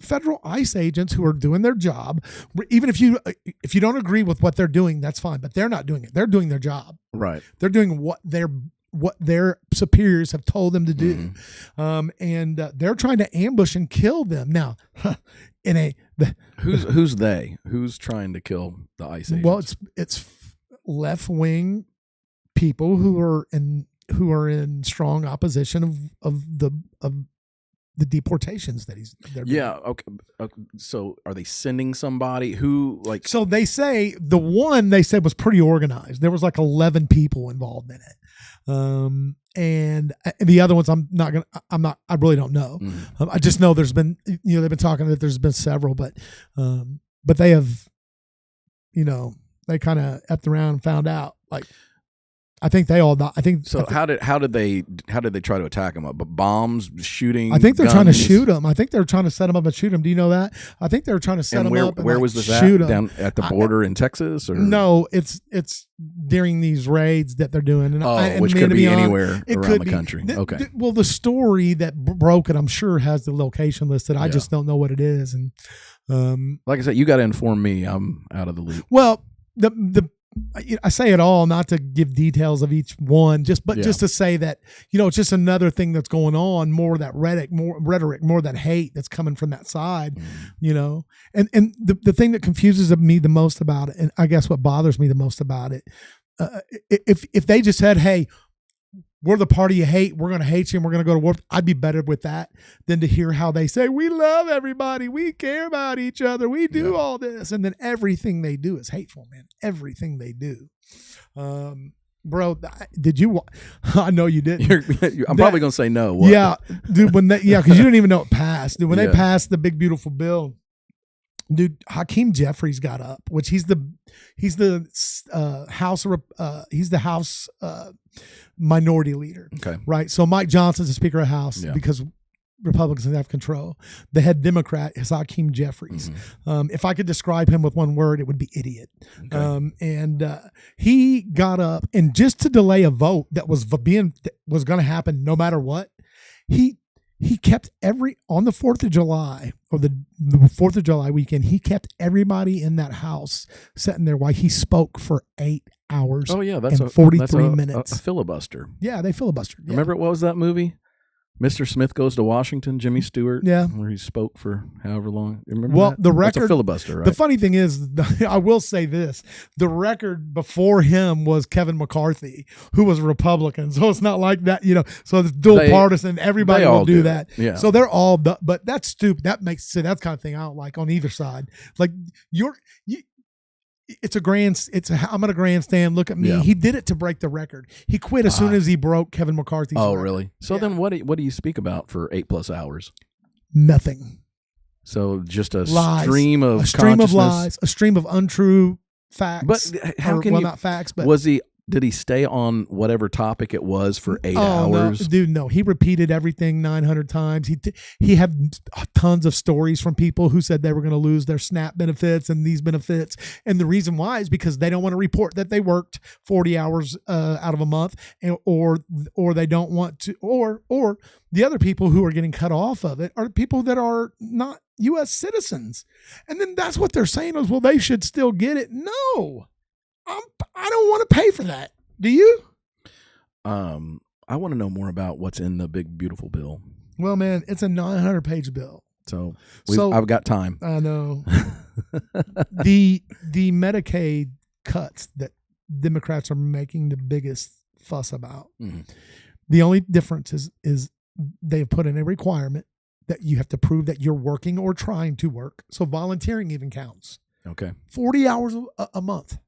federal ICE agents who are doing their job. Even if you don't agree with what they're doing, that's fine, but they're not doing it. They're doing their job. Right. They're doing what their superiors have told them to do. And they're trying to ambush and kill them. Now, who's they? Who's trying to kill the ICE agents? Well, it's left-wing people who are in strong opposition of the deportations that they're doing. Okay. So are they sending somebody who so they say the one they said was pretty organized. There was like 11 people involved in it. And the other ones I really don't know. I just know there's been, they've been talking that there's been several, but they have, they kind of effed around and found out I think they all died. How did they try to attack him? Bombs, shooting. I think they're guns? trying to shoot him. I think they're trying to set him up and shoot him. Do you know that? I think they were trying to set him up. Where was this shoot at? him. Down at the border in Texas? Or? No, it's during these raids that they're doing. Which could be anywhere around the country. Okay. The story that broke it, I'm sure, has the location listed. I just don't know what it is. And like I said, you got to inform me. I'm out of the loop. Well, I say it all not to give details of each one, just to say that, it's just another thing that's going on, more of that rhetoric, more of that hate that's coming from that side, and the thing that confuses me the most about it, and I guess what bothers me the most about it, if they just said, hey, we're the party you hate, we're going to hate you and we're going to go to war, I'd be better with that than to hear how they say, we love everybody, we care about each other, we do all this. And then everything they do is hateful, man. Everything they do. Bro, did you, I know you didn't. I'm probably going to say no. What? Yeah, dude, because you didn't even know it passed. Dude, when they passed the big, beautiful bill, dude, Hakeem Jeffries got up, which he's the House minority leader. Okay. Right. So Mike Johnson's the Speaker of the House because Republicans have control. The head Democrat is Hakeem Jeffries. If I could describe him with one word, it would be idiot. Okay. And he got up, and just to delay a vote that was going to happen no matter what, he kept on the 4th of July or the 4th of July weekend, he kept everybody in that house sitting there while he spoke for 8 hours. Oh yeah, that's 43 minutes. A filibuster. Yeah, they filibustered. Yeah. Remember what was that movie? Mr. Smith Goes to Washington, Jimmy Stewart. Yeah, where he spoke for however long. Remember? Well, that? The record, that's a filibuster, right? The funny thing is, I will say this: the record before him was Kevin McCarthy, who was a Republican. So it's not like that, So it's dual partisan. Everybody will do that. Yeah. So they're all, but that's stupid. That makes sense. That's the kind of thing I don't like on either side. Like I'm at a grandstand. Look at me. Yeah. He did it to break the record. He quit as soon as he broke Kevin McCarthy's record. Really? So then what do you speak about for 8+ hours? Nothing. So just a lies. Stream of lies, a stream of untrue facts. But how can not facts, but did he stay on whatever topic it was for 8 hours? No, dude, no. He repeated everything 900 times. He had tons of stories from people who said they were going to lose their SNAP benefits and these benefits. And the reason why is because they don't want to report that they worked 40 hours out of a month, or they don't want to, or the other people who are getting cut off of it are people that are not U.S. citizens. And then that's what they're saying is, well, they should still get it. No. I don't want to pay for that. Do you? I want to know more about what's in the big, beautiful bill. Well, man, it's a 900-page bill. So I've got time. I know. the Medicaid cuts that Democrats are making the biggest fuss about. Mm-hmm. The only difference is they've put in a requirement that you have to prove that you're working or trying to work. So volunteering even counts. Okay. 40 hours a month.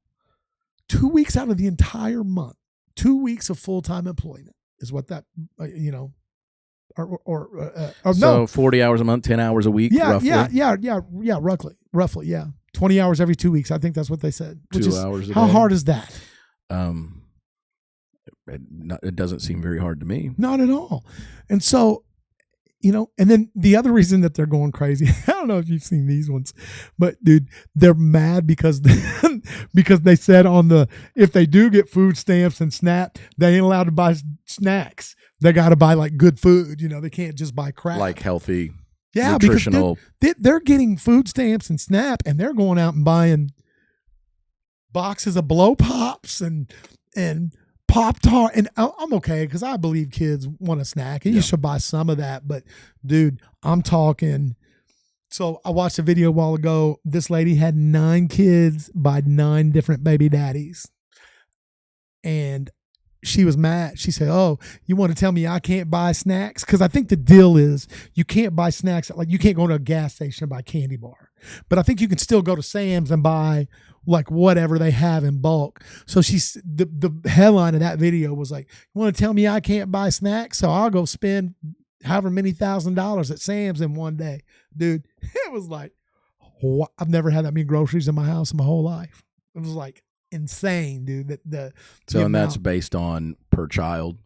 2 weeks out of the entire month, 2 weeks of full-time employment is what that, So no, 40 hours a month, 10 hours a week, roughly. Roughly, yeah. 20 hours every 2 weeks. I think that's what they said. 2 hours a how day. hard is that? It doesn't seem very hard to me. Not at all. And so, and then the other reason that they're going crazy, I don't know if you've seen these ones, but dude, they're mad because they said if they do get food stamps and SNAP, they ain't allowed to buy snacks. They got to buy like good food. They can't just buy crap. Like healthy, nutritional. Because they're getting food stamps and SNAP, and they're going out and buying boxes of blow pops and Pop-Tart, and I'm okay because I believe kids want a snack and you should buy some of that. But dude, I'm talking. So I watched a video a while ago. This lady had 9 kids by 9 different baby daddies. And she was mad. She said, "Oh, you want to tell me I can't buy snacks?" Because I think the deal is you can't buy snacks. Like you can't go to a gas station and buy candy bar. But I think you can still go to Sam's and buy like whatever they have in bulk. So the headline of that video was like, "You want to tell me I can't buy snacks? So I'll go spend however many $1,000s at Sam's in one day." Dude, it was like, I've never had that many groceries in my house in my whole life. It was like insane, dude. And that's based on per child.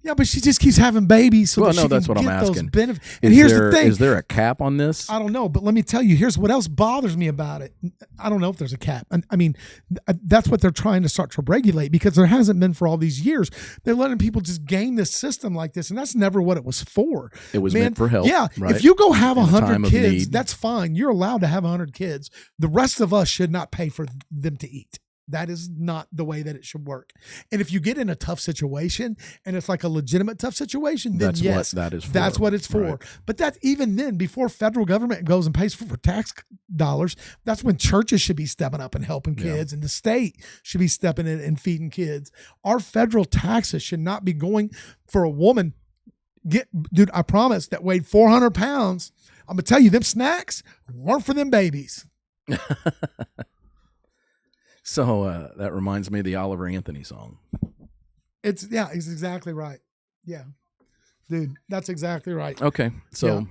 Yeah, but she just keeps having babies, so that's what I'm asking. And here's the thing: is there a cap on this? I don't know, but let me tell you. Here's what else bothers me about it. I don't know if there's a cap. I mean, that's what they're trying to start to regulate because there hasn't been for all these years. They're letting people just game this system like this, and that's never what it was for. It was meant for help. Yeah, right? If you go have 100 kids, need. That's fine. You're allowed to have 100 kids. The rest of us should not pay for them to eat. That is not the way that it should work. And if you get in a tough situation and it's like a legitimate tough situation, then that's what that is for. That's what it's for. Right. But that's even then, before federal government goes and pays for tax dollars, that's when churches should be stepping up and helping kids, and the state should be stepping in and feeding kids. Our federal taxes should not be going for a woman. Dude, I promise that weighed 400 pounds. I'm going to tell you, them snacks weren't for them babies. So that reminds me of the Oliver Anthony song. It's exactly right. Yeah, dude, that's exactly right. Okay, so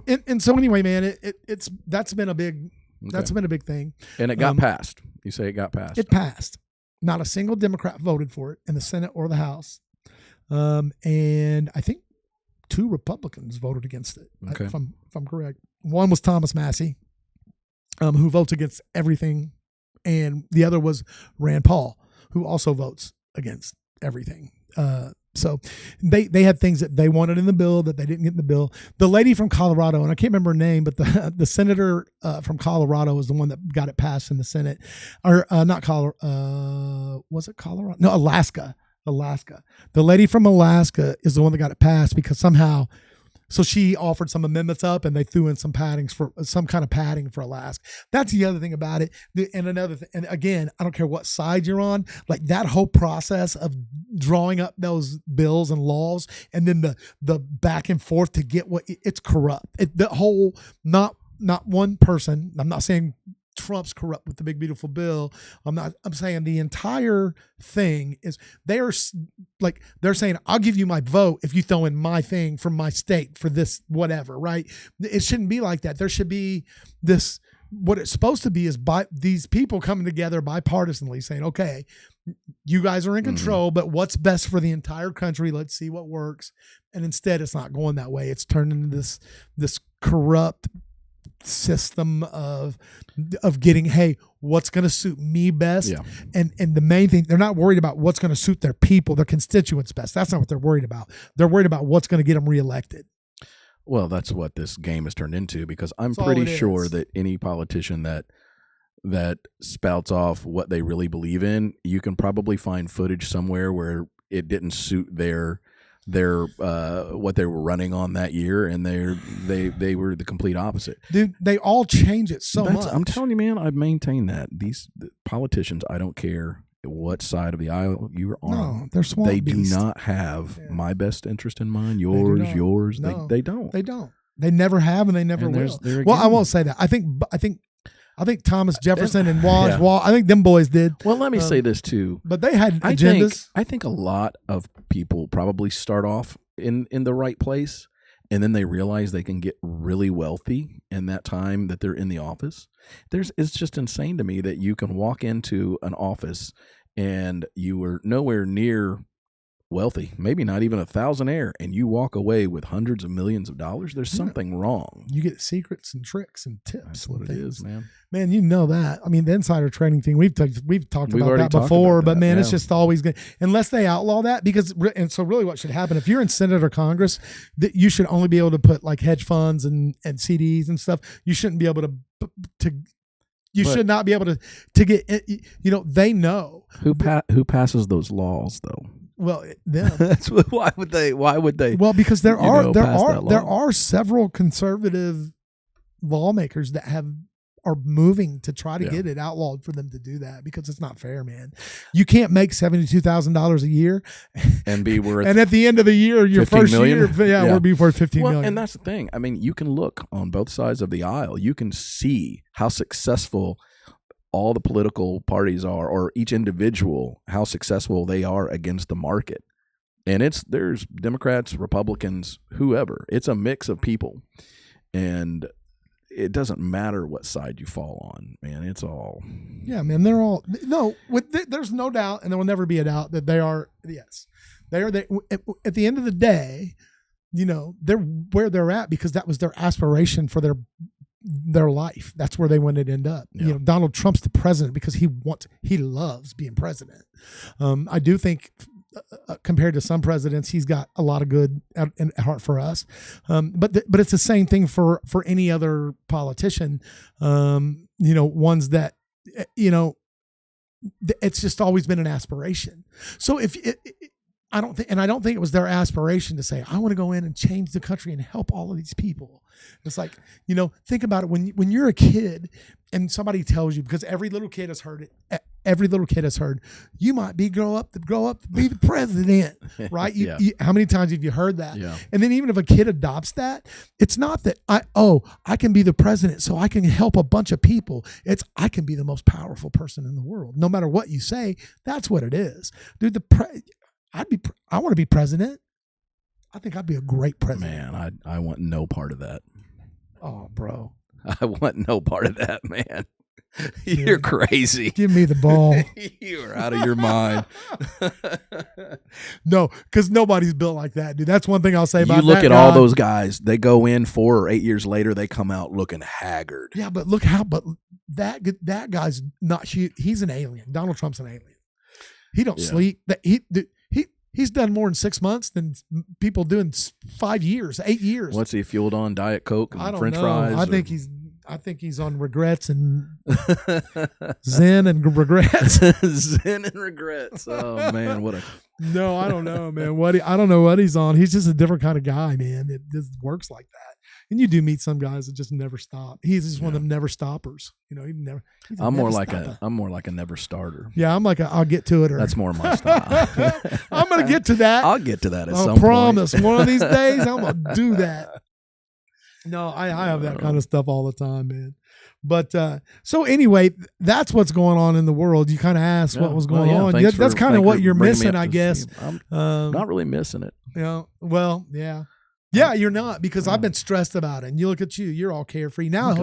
anyway, man, that's been a big thing, and it got passed. You say it got passed. It passed. Not a single Democrat voted for it in the Senate or the House, and I think 2 Republicans voted against it. Okay. If I'm correct. One was Thomas Massey, who votes against everything. And the other was Rand Paul, who also votes against everything. So they had things that they wanted in the bill that they didn't get in the bill. The lady from Colorado, and I can't remember her name, but the senator from Colorado is the one that got it passed in the Senate. Or not Colorado. Was it Colorado? No, Alaska. The lady from Alaska is the one that got it passed because somehow... So she offered some amendments up, and they threw in some kind of padding for Alaska. That's the other thing about it. And another thing, and again, I don't care what side you're on. Like that whole process of drawing up those bills and laws, and then the back and forth to get it's corrupt. The whole not one person. I'm not saying Trump's corrupt with the big beautiful bill. I'm saying the entire thing is they're saying, "I'll give you my vote if you throw in my thing from my state for this whatever," right? It shouldn't be like that. There should be this, what it's supposed to be is by these people coming together bipartisanly saying, "Okay, you guys are in control, but what's best for the entire country? Let's see what works." And instead it's not going that way. It's turned into this corrupt system of getting, hey, what's going to suit me best. And the main thing, they're not worried about what's going to suit their people, their constituents best. That's not what they're worried about. They're worried about what's going to get them reelected. Well, that's what this game has turned into, because I'm pretty sure that any politician that spouts off what they really believe in, you can probably find footage somewhere where it didn't suit their what they were running on that year, and they were the complete opposite. Dude, they all change it so much. I'm telling you, man, I maintain that the politicians, I don't care what side of the aisle you're on. No, they're swamp They beasts. do not have my best interest in mind. Yours. No, They don't. They don't. They never have, and they never will. Well, I won't say that. I think Thomas Jefferson and Wash, I think them boys did. Well, let me say this too. But they had agendas. I think a lot of people probably start off in the right place, and then they realize they can get really wealthy in that time that they're in the office. It's just insane to me that you can walk into an office and you were nowhere near wealthy, maybe not even a thousandaire, and you walk away with hundreds of millions of dollars. There's something wrong. You get secrets and tricks and tips. That's what it is, man. Man, you know that. I mean, the insider trading thing, we've talked about that before, but man, it's just always good. Unless they outlaw that, and so really what should happen, if you're in Senate or Congress, that you should only be able to put like hedge funds and CDs and stuff. You shouldn't be able you should not be able to get, they know. Who passes those laws though? Well, them. That's why would they? Well, because there are several conservative lawmakers that are moving to try to get it outlawed for them to do that, because it's not fair, man. You can't make $72,000 a year and be worth, and at the end of the year, your first year, we'll be worth $15 million. And that's the thing. I mean, you can look on both sides of the aisle. You can see how successful all the political parties are, or each individual, how successful they are against the market. And there's Democrats, Republicans, whoever. It's a mix of people. And it doesn't matter what side you fall on, man. It's all. Yeah, man. There's no doubt, and there will never be a doubt that they are, yes. At the end of the day, they're where they're at because that was their aspiration for their life. That's where they wanted to end up. Yeah. Donald Trump's the president because he loves being president. I do think compared to some presidents, he's got a lot of good at heart for us. But it's the same thing for any other politician. Ones that, it's just always been an aspiration. So I don't think it was their aspiration to say, I want to go in and change the country and help all of these people. It's like, think about it. When you're a kid and somebody tells you, because every little kid has heard it, you might grow up to be the president, right? How many times have you heard that? Yeah. And then even if a kid adopts that, it's not that I can be the president so I can help a bunch of people. It's I can be the most powerful person in the world. No matter what you say, that's what it is. Dude, I want to be president. I think I'd be a great president. Man, I want no part of that. Oh, bro. I want no part of that, man. You're crazy. Give me the ball. You're out of your mind. No, because nobody's built like that, dude. That's one thing I'll say about that. You look at all those guys, they go in 4 or 8 years later, they come out looking haggard. Yeah, but that guy's not, he's an alien. Donald Trump's an alien. He don't sleep. He's done more in 6 months than people do in 5 years, 8 years. What's he fueled on? Diet Coke and French fries? I think he's on regrets and Zen and regrets. Zen and regrets. Oh man, No, I don't know, man. I don't know what he's on. He's just a different kind of guy, man. It just works like that. And you do meet some guys that just never stop. He's just one of them never stoppers. I'm more like a never starter. Yeah, I'm like I'll get to it. That's more my style. I'm gonna get to that. I'll get to that at some point. I promise. One of these days, I'm gonna do that. No, I have that kind of stuff all the time, man. But so anyway, that's what's going on in the world. You kind of asked what was going on. That's kind of what you're missing, I guess. I'm not really missing it. Well, yeah. Yeah, you're not, because I've been stressed about it. And you look at you, you're all carefree. Now I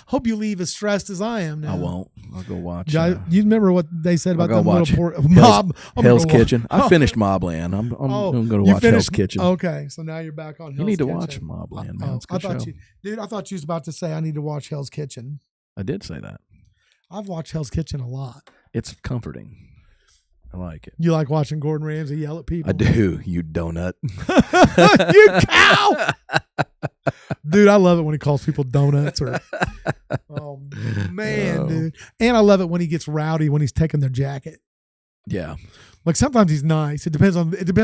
hope you leave as stressed as I am now. I won't. I'll go watch. You remember what they said about the little Mob? Hell's Kitchen. I finished Mobland. I'm going to watch Hell's Kitchen. Okay, so now you're back on Hell's Kitchen. You need to watch Mobland, man. It's a good show. I thought you was about to say I need to watch Hell's Kitchen. I did say that. I've watched Hell's Kitchen a lot. It's comforting. I like it. You like watching Gordon Ramsay yell at people? I do, you donut. You cow! Dude, I love it when he calls people donuts. Oh, man, dude. And I love it when he gets rowdy when he's taking their jacket. Yeah. Like sometimes he's nice. It depends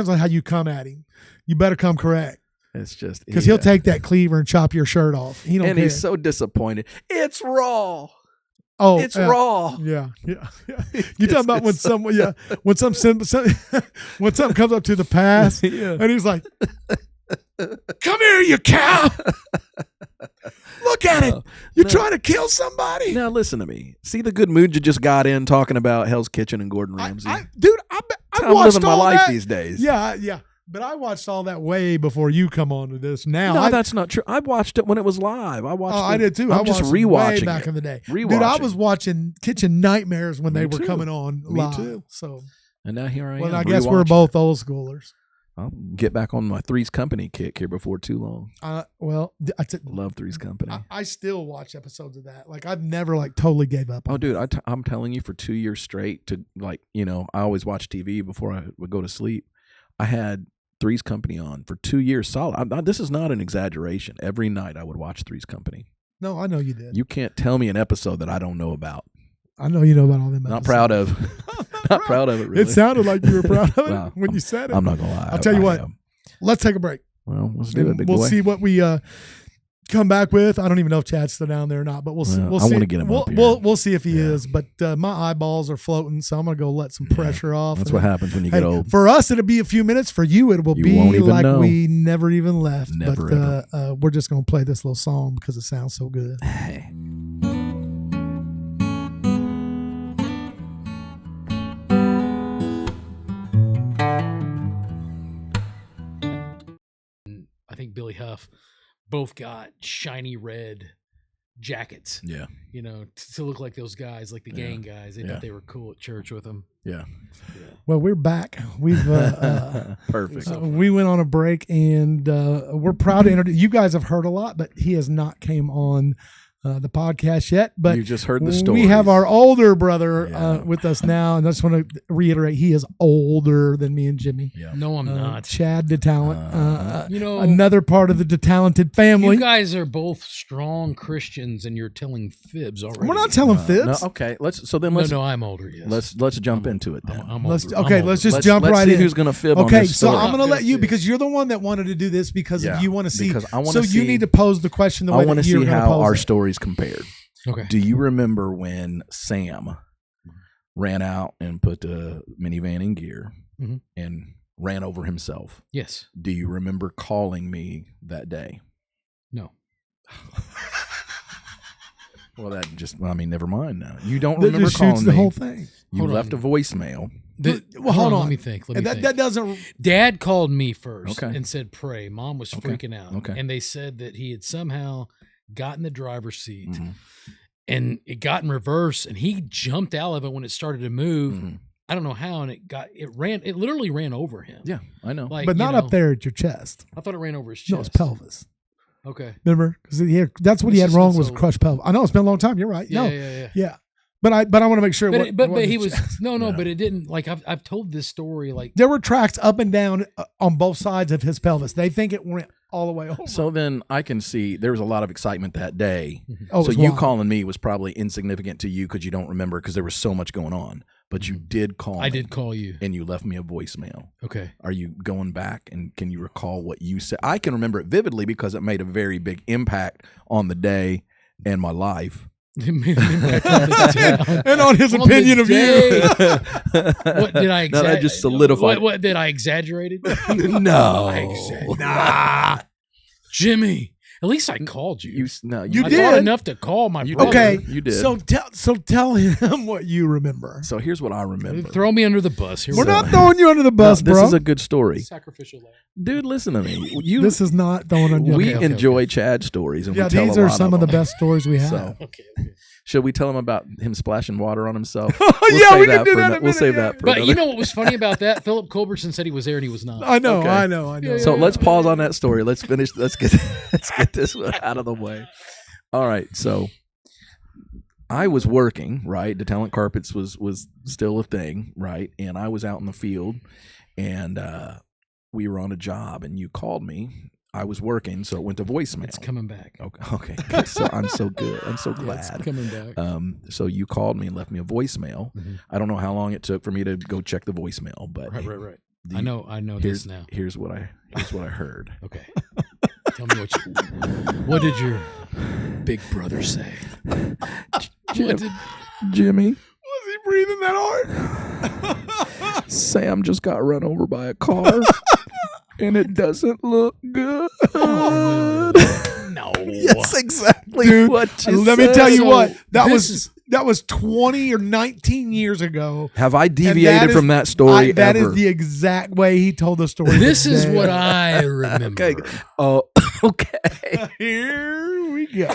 on how you come at him. You better come correct. It's just because he'll take that cleaver and chop your shirt off. He's so disappointed. It's raw. Oh, it's raw. Yeah. You talking about when something comes up to the pass, and he's like, "Come here, you cow! Look at it! You're trying to kill somebody." Now listen to me. See the good mood you just got in talking about Hell's Kitchen and Gordon Ramsay. Dude, I'm living my life these days. Yeah. But I watched all that way before you come on to this. Now, No, that's not true. I watched it when it was live. I watched. I did too. I'm I just watched rewatching way back it. in the day. Rewatching. Dude, I was watching Kitchen Nightmares when they were too. coming on Me live. too. So, And now here I am. well, I guess we're rewatching both it. old schoolers. I'll get back on my Three's Company kick here before too long. Well, Love Three's Company. I still watch episodes of that. Like I've never totally gave up. Oh, dude, I'm telling you, for 2 years straight, to I always watch TV before I would go to sleep. I had Three's Company on for 2 years solid. This is not an exaggeration. Every night I would watch Three's Company. No, I know you did. You can't tell me an episode that I don't know about. I know you know about all them. Not proud of. Not proud of it. Really. It sounded like you were proud of it Well, when you said it. I'm not gonna lie. I'll tell you what. am. Let's take a break. Well, let's do it, big We'll boy. see what we come back with. I don't even know if Chad's still down there or not, but we'll see. Well, We'll I see. wanna get him up here. We'll see if he is. But my eyeballs are floating, so I'm gonna go let some pressure off. That's and what then- happens when you Hey, get old. for us, it'll be a few minutes. For you, it will You be won't even like know. we never even left. Never, but we're just gonna play this little song because it sounds so good. Hey. I think Billy Huff both got shiny red jackets, Yeah. to look like those guys, like the Yeah. gang guys. They Yeah. thought they were cool at church with them. Yeah. Well, we're back. We've Perfect. we went on a break, and we're proud to introduce. You guys have heard a lot, but he has not came on the podcast yet. But You just heard the story. we have our older brother Yeah. with us now, and I just want to reiterate, he is older than me and Jimmy. Yeah. No, I'm not. Chad DeTalent, another part of the DeTalented family. You guys are both strong Christians, and you're telling fibs already. We're not telling fibs. No, okay. Let's I'm older. Yes. Let's jump into it then. I'm Let's older. I'm okay. older. Let's just Let's- jump let's right see in. who's gonna fib on Okay, this so story. I'm gonna let you Fib. because you're the one that wanted to do this because Yeah, you want to see. because I wanna so you see- need to pose the question the I way want that to you're see going to how pose our it. stories compared. Okay. Do you remember when Sam ran out and put the minivan in gear Mhm. and ran over himself? Yes. Do you remember calling me that day? No. Well, never mind now. You don't That remember just shoots calling the me. whole thing. You Hold left on. a voicemail. Well, hold on. Let me think. That doesn't. Dad called me first Okay. and said, pray. Mom was Okay. freaking out. Okay. And they said that he had somehow got in the driver's seat Mhm. and it got in reverse and he jumped out of it when it started to move. Mhm. I don't know how. And it literally ran over him. Yeah, I know. Like, But not up there at your chest. I thought it ran over his chest. No, it's pelvis. Okay. Remember? Because that's what It's he had just wrong been was so- crushed pelvis. I know it's been a long time. You're right. Yeah, no, yeah. yeah. But I want to make sure. But he was no, Yeah. but it didn't. Like I've told this story. Like There were tracks up and down on both sides of his pelvis. They think it went all the way over. So then I can see there was a lot of excitement that day. Oh, it So was you wild. calling me was probably insignificant to you because you don't remember because there was so much going on. But you did call I me, did call you. and you left me a voicemail. Okay. Are you going back and can you recall what you said? I can remember it vividly because it made a very big impact on the day and my life. and on his opinion of you. What did I No, that just solidified. What did I exaggerated? No. Nah. Jimmy. At least I called you. You I did. thought enough to call my You brother. Okay. You did. So tell him what you remember. So here's what I remember. Throw me under the bus. Here We're we go. not throwing you under the bus, this bro. is a good story. Sacrificial lamb. Dude, listen to me. This is not throwing on you. We Okay. enjoy Chad stories, and Yeah, we tell these a are lot some of the them. best stories we have. So, Okay. should we tell him about him splashing water on himself? Yeah, save we can that do for that in a We'll minute, save yeah. that for But you another- know what was funny about that? Philip Culbertson said he was there and he was not. I know, Okay. I know. So let's pause on that story. Let's finish. Let's get this one out of the way. All right. So I was working, right? DeTalented Carpets was still a thing, right? And I was out in the field, and we were on a job, and you called me. I was working, so it went to voicemail. It's coming back. Okay. Good. So I'm so good. I'm so Yeah, it's glad. coming back. So you called me and left me a voicemail. Mhm. I don't know how long it took for me to go check the voicemail, but Right. do I know here's this now. Here's what I heard. Okay. Tell me what did your big brother say? Jimmy, Was he breathing that hard? Sam just got run over by a car, and it doesn't look good. No. Yes, exactly. Dude, what you let me said. tell you So what. That this was is- That was 20 or 19 years ago. Have I deviated from that story That ever? is the exact way he told the story. This is what I remember. Okay. Oh, okay. Here we go.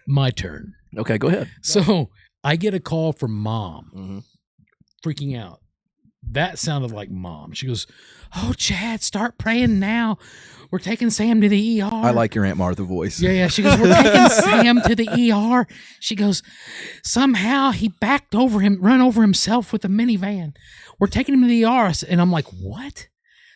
My turn. Okay, go ahead. So I get a call from Mom, Mm-hmm. freaking out. That sounded like Mom. She goes, "Oh, Chad, start praying now. We're taking Sam to the ER." I like your Aunt Martha voice. Yeah. She goes, "We're taking Sam to the ER." She goes, "Somehow he run over himself with a minivan. We're taking him to the ER." And I'm like, "What?"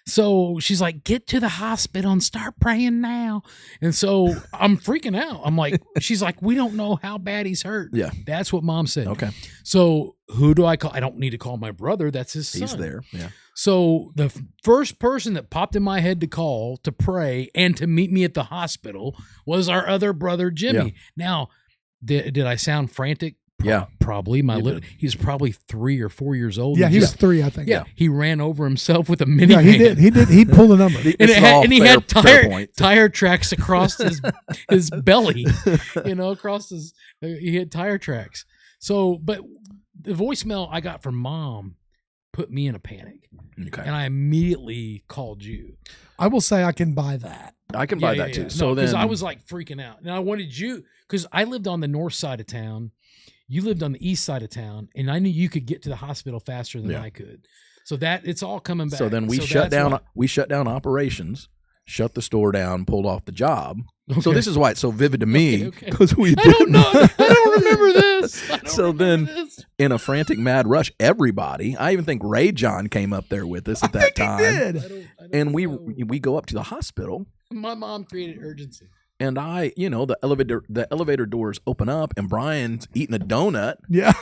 So she's like, "Get to the hospital and start praying now." And so I'm freaking out. I'm like, she's like, "We don't know how bad he's hurt." Yeah. That's what Mom said. Okay. So who do I call? I don't need to call my brother. That's his son. He's there. Yeah. So the first person that popped in my head to call, to pray, and to meet me at the hospital was our other brother, Jimmy. Yeah. Now, did I sound frantic? Yeah. Probably. He was probably 3 or 4 years old. Yeah, he was 3, I think. Yeah, he ran over himself with a minivan. Yeah, he did. He pulled a number. And he had tire tracks across his belly, across he had tire tracks. So, but the voicemail I got from Mom put me in a panic. Okay. And I immediately called you. I will say I can buy that. I can buy that too. Yeah. So because then I was like freaking out. And I wanted you, because I lived on the north side of town. You lived on the east side of town, and I knew you could get to the hospital faster than I could. So that it's all coming back. So then we shut down operations, shut the store down, pulled off the job. Okay. So this is why it's so vivid to me, because I don't remember this. So then in a frantic mad rush, everybody, I even think Ray John came up there with us at that time. He did. And we go up to the hospital. My mom created urgency. And the elevator doors open up, and Brian's eating a donut. Yeah.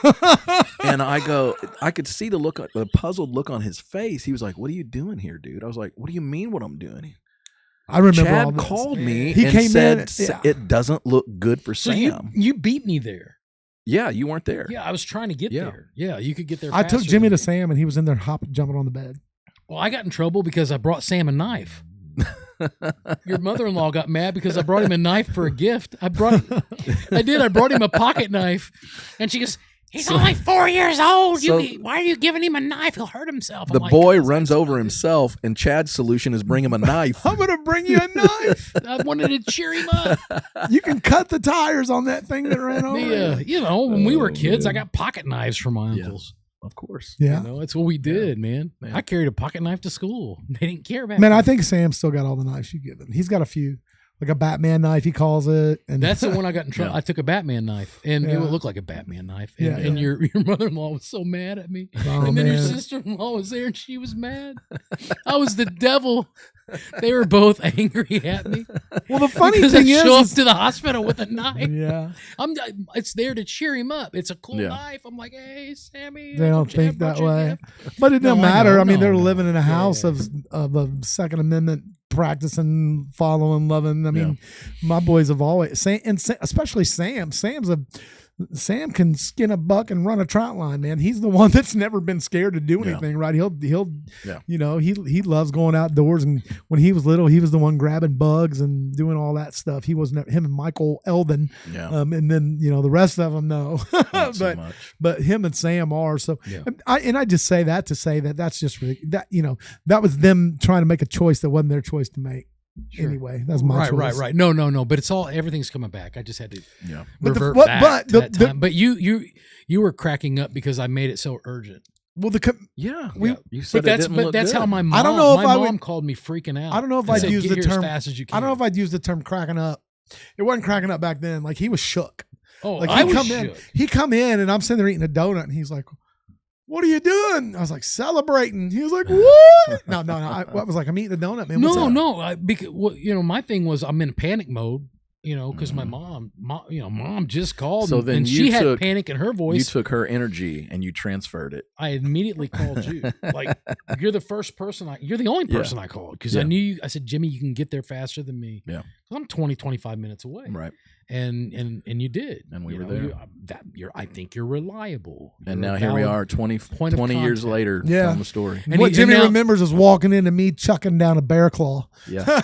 And I could see the puzzled look on his face. He was like, "What are you doing here, dude?" I was like, "What do you mean what I'm doing?" I remember Chad all this. called me He and came said, in, "It doesn't look good for So Sam." you beat me there. Yeah, you weren't there. Yeah, I was trying to get there. Yeah, you could get there. I took faster Jimmy than to Sam, and he was in there jumping on the bed. Well, I got in trouble because I brought Sam a knife. Your mother-in-law got mad because I brought him a knife for a gift. I brought him a pocket knife, and she goes, "He's only 4 years old. Why are you giving him a knife? He'll hurt himself." The boy runs over himself, and Chad's solution is bring him a knife. I'm gonna bring you a knife. I wanted to cheer him up. You can cut the tires on that thing that ran over. When we were kids, I got pocket knives from my uncles. Of course. Yeah. That's what we did, man. I carried a pocket knife to school. They didn't care about Man, I think Sam still got all the knives you give him. He's got a few. Like a Batman knife, he calls it. And that's the one I got in trouble. I took a Batman knife, and it would look like a Batman knife. And, and your mother-in-law was so mad at me. Oh, and then man. your sister-in-law was there, and she was mad. I was the devil. They were both angry at me. Well, the funny because thing I is, show up to the hospital with a knife. Yeah, it's there to cheer him up. It's a cool knife. I'm like, "Hey, Sammy." They don't think that way, but it doesn't matter. I mean, they're living in a house of a Second Amendment practicing, following, loving. I mean, my boys have always, especially Sam. Sam can skin a buck and run a trout line, man. He's the one that's never been scared to do anything, right? He'll he loves going outdoors. And when he was little, he was the one grabbing bugs and doing all that stuff. He wasn't him and Michael Eldon. Yeah. And then, the rest of them, no. but him and Sam are. So, I just say that to say that that's just really, that, that was them trying to make a choice that wasn't their choice to make. Sure. Anyway, that's my choice. Right. No. But everything's coming back. I just had to revert back to that time. But you were cracking up because I made it so urgent. Well, you said that's how my mom. I don't know if my mom called me freaking out. I don't know if I'd use the term as fast as you can. I don't know if I'd use the term cracking up. It wasn't cracking up back then. Like he was shook. Oh, like I was shook. He come in and I'm sitting there eating a donut and he's like, "What are you doing?" I was like, "Celebrating." He was like, "What?" No. I was like, "I'm eating a donut, man." No. Because my thing was I'm in panic mode, because my mom just called. So then she had panic in her voice. You took her energy and you transferred it. I immediately called you. Like you're the first person you're the only person I called because I knew you. I said, "Jimmy, you can get there faster than me." Yeah. I'm 20-25 minutes away. Right. And you did. And we were there. I think you're reliable. And now here we are 20 years later telling the story. And what Jimmy remembers is walking into me chucking down a bear claw. Yeah.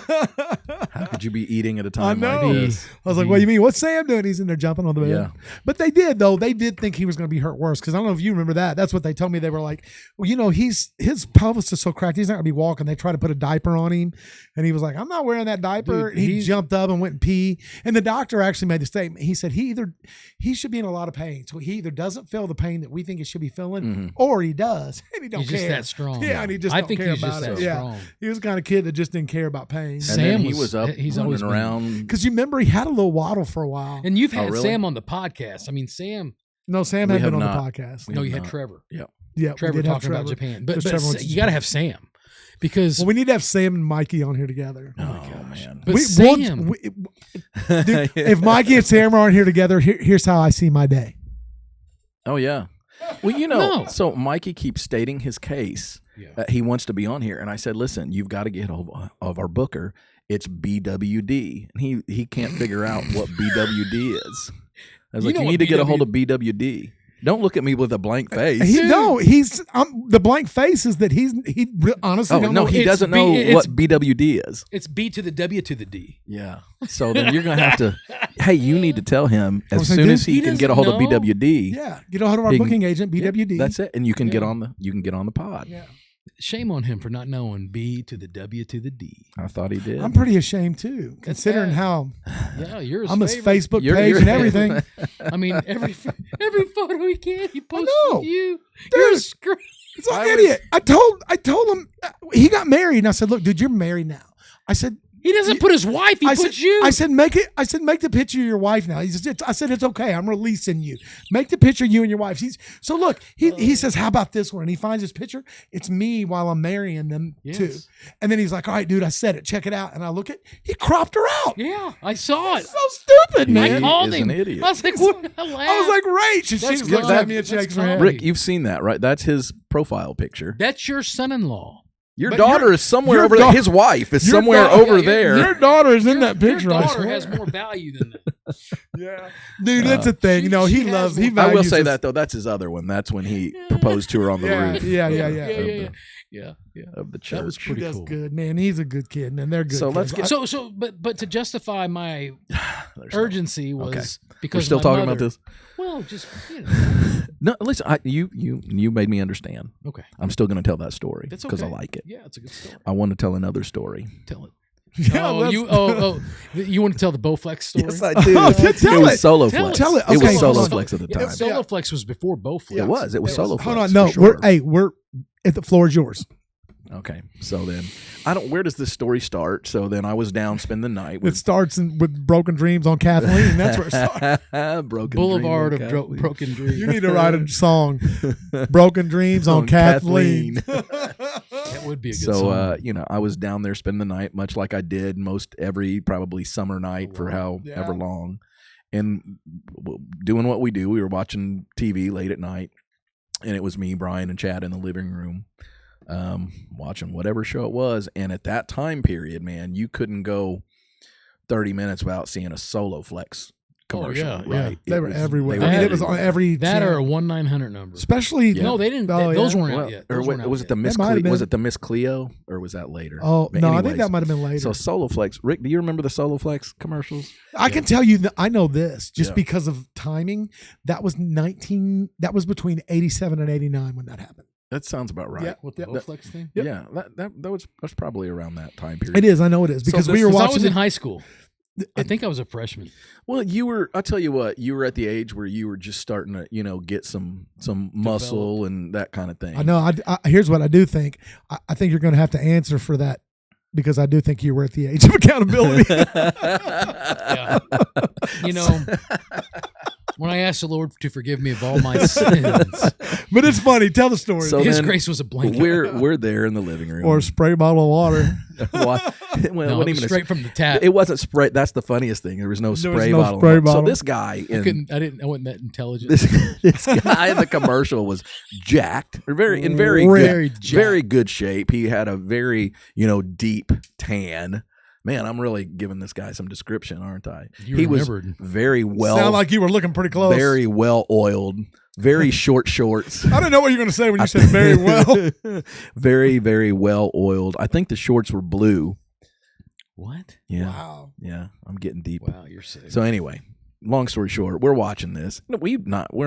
Happy Would you be eating at a time I know. like this? I was like, what do you mean? What's Sam doing? He's in there jumping on the bed. Yeah. But they did, though. They did think he was going to be hurt worse. Because I don't know if you remember that. That's what they told me. They were like, well, you know, his pelvis is so cracked. He's not going to be walking. They tried to put a diaper on him. And he was like, I'm not wearing that diaper. Dude, he jumped up and went and pee. And the doctor actually made the statement. He said he should be in a lot of pain. So he either doesn't feel the pain that we think he should be feeling, or he does. And he don't He's care. just that strong. Yeah, and he just I don't think care he's about just it. that Yeah. strong. He was the kind of kid that just didn't care about pain. And Sam then he was- was up he's running always been- around. Because you remember he had a little waddle for a while. And you've had really? Sam on the podcast. I mean, Sam. No, Sam We had been have on not. the podcast. We No, have you had not. Trevor. Yeah. Yeah, Trevor we did have talking about Trevor. Japan. But Trevor went to you got to have Sam because Well, we need to have Sam and Mikey on here together. Oh, man. But We- Sam, Dude, if Mikey and Sam are on here together, here's how I see my day. Oh, yeah. Well, you know, No. so Mikey keeps stating his case. Yeah. He wants to be on here. And I said, listen, you've got to get hold of our booker. It's BWD. And he can't figure out what BWD is. I was You like, know you what need to get a hold BWD of BWD. Don't look at me with a blank face. He's the blank face is that he honestly Oh, don't no, know. he It's doesn't B- know it's- what BWD is. it's B to the W to the D. Yeah. So then you're going to have to, hey, you need to tell him as was like, soon dude, as he he can get a hold doesn't of know. BWD. Yeah, get a hold of our He can- booking agent, Yeah, BWD. that's it. And you can get Yeah. on the pod. Yeah. Shame on him for not knowing B to the W to the D. I thought he did. I'm pretty ashamed too, considering bad. how Yeah, you're his I'm his favorite. Facebook You're- page you're- and everything. I mean, every photo he can, he posts know. with you. Dude. You're a screw. It's like an idiot. I told him he got married, and I said, "Look, dude, you're married now." I said, He doesn't put his wife. He I puts said, you. I said, make the picture of your wife now. I said, it's okay. I'm releasing you. Make the picture of you and your wife. So look, he says, how about this one? And he finds his picture. It's me while I'm marrying them too. Yes. And then he's like, all right, dude, I said it. Check it out. And I look at, he cropped her out. Yeah, I saw it. So stupid, He man. I called is him. an idiot. I was like, what? I was like, Rach. And she That's looks comedy. at me and That's shakes her head. comedy. Rick, you've seen that, right? That's his profile picture. that's your son-in-law. Your But daughter is somewhere your over there. His wife is your somewhere daughter- over yeah, there. Your daughter is in that picture. Your I daughter swear. has more value than that. Yeah, dude, that's a thing. You know, she he has loves. more- He I values will say his- that though. That's his other one. That's when he proposed to her on the Yeah, roof. yeah. Yeah. Of the church. That was He pretty does cool. good, man. He's a good kid, man. They're good. So let's kids. get- But to justify my There's no- urgency was Okay. because We're still my talking mother- about this. Well, just you know. No, listen. You made me understand. Okay, I'm still going to tell that story that's because okay. I like it. Yeah, it's a good story. I want to tell another story. Tell it. Yeah, oh, let's- you want to tell the Bowflex story? Yes, I do. Oh, tell it was it. Solo Tell Flex. Tell it. It Okay, was hold Solo on. Flex at the Yeah, time. Solo Flex was before Bowflex. It was Solo Flex. Hold on, no, for sure. we're at the floor is yours. Okay, so then where does this story start? So then I was down spending the night It with starts with broken dreams on Kathleen. That's where it starts. Broken Boulevard Dream of on Kathleen. Broken Dreams. You need to write a song, "Broken Dreams on Kathleen." That would be a good So song. I was down there spending the night, much like I did most every probably summer night for however Yeah. long, and doing what we do. We were watching TV late at night, and it was me, Brian, and Chad in the living room, watching whatever show it was. And at that time period, man, you couldn't go 30 minutes without seeing a Solo Flex commercial. yeah, yeah. right? They were everywhere. they I mean, were it was on every that or a channel. 1-900 number. Especially Yeah. No, they didn't. Oh, those yeah. weren't Well, out yet. or Those weren't was out it the yet. Miss That might have was been. it the Miss Cleo, or was that later? Oh But no, I think anyways, that might have been later. So Solo Flex, Rick, do you remember the Solo Flex commercials? I can tell you that I know this just Yeah. because of timing. That was between 87 and 89 when that happened. That sounds about right. Yeah. With the Yep. Bowflex thing. Yep. Yeah, that's probably around that time period. It is. I know it is because this we were is- I watching. was in it- high school. I think I was a freshman. Well, I'll tell you what, you were at the age where you were just starting to, get some muscle and that kind of thing. I know. Here's what I do think. I think you're going to have to answer for that because I do think you were at the age of accountability. Yeah. You know, when I asked the Lord to forgive me of all my sins, But it's funny. Tell the story. So His then grace was a blanket. We're there in the living room. or a spray bottle of water. Well, it no, wasn't it was even straight from the tap. It wasn't spray. That's the funniest thing. There was no There was spray no bottle. spray So bottle. this guy I wasn't that intelligent. this guy in the commercial was jacked, or very Very very good shape. He had a very deep tan. Man, I'm really giving this guy some description, aren't I? You he remembered. was very well, Sound like you were looking pretty close. very well oiled, very short shorts. I didn't know what you were going to say when you said very well. Very, very well oiled. I think the shorts were blue What? Yeah. Wow. Yeah. I'm getting deep. Wow, you're sick. So anyway, long story short, we're watching this. We're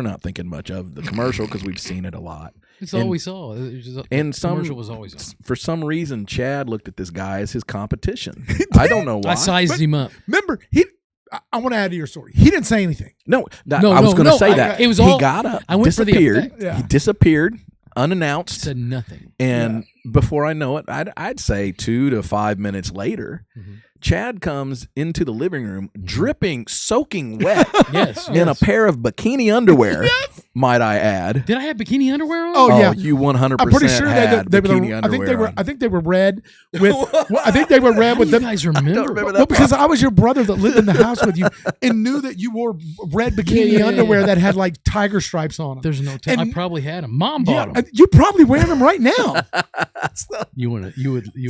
not thinking much of the commercial because we've seen it a lot. It's all we saw. The commercial was always on. For some reason, Chad looked at this guy as his competition. I don't know why. I sized him up. Remember, I want to add to your story. He didn't say anything. No, I was going to say that. It was he all, got up, I went disappeared. for the effect. Yeah. He disappeared, unannounced. Said nothing. And before I know it, I'd say 2 to 5 minutes later, Chad comes into the living room, dripping, soaking wet, in a pair of bikini underwear. Might I add? Did I have bikini underwear on? Oh yeah, you 100%. I'm pretty sure had they were. bikini underwear I think they were red with. I think they were red with You the. guys remember? Well, because I was your brother that lived in the house with you and knew that you wore red bikini underwear that had like tiger stripes on them. There's no time. I probably had them. Mom bought them. You probably wearing them right now. You would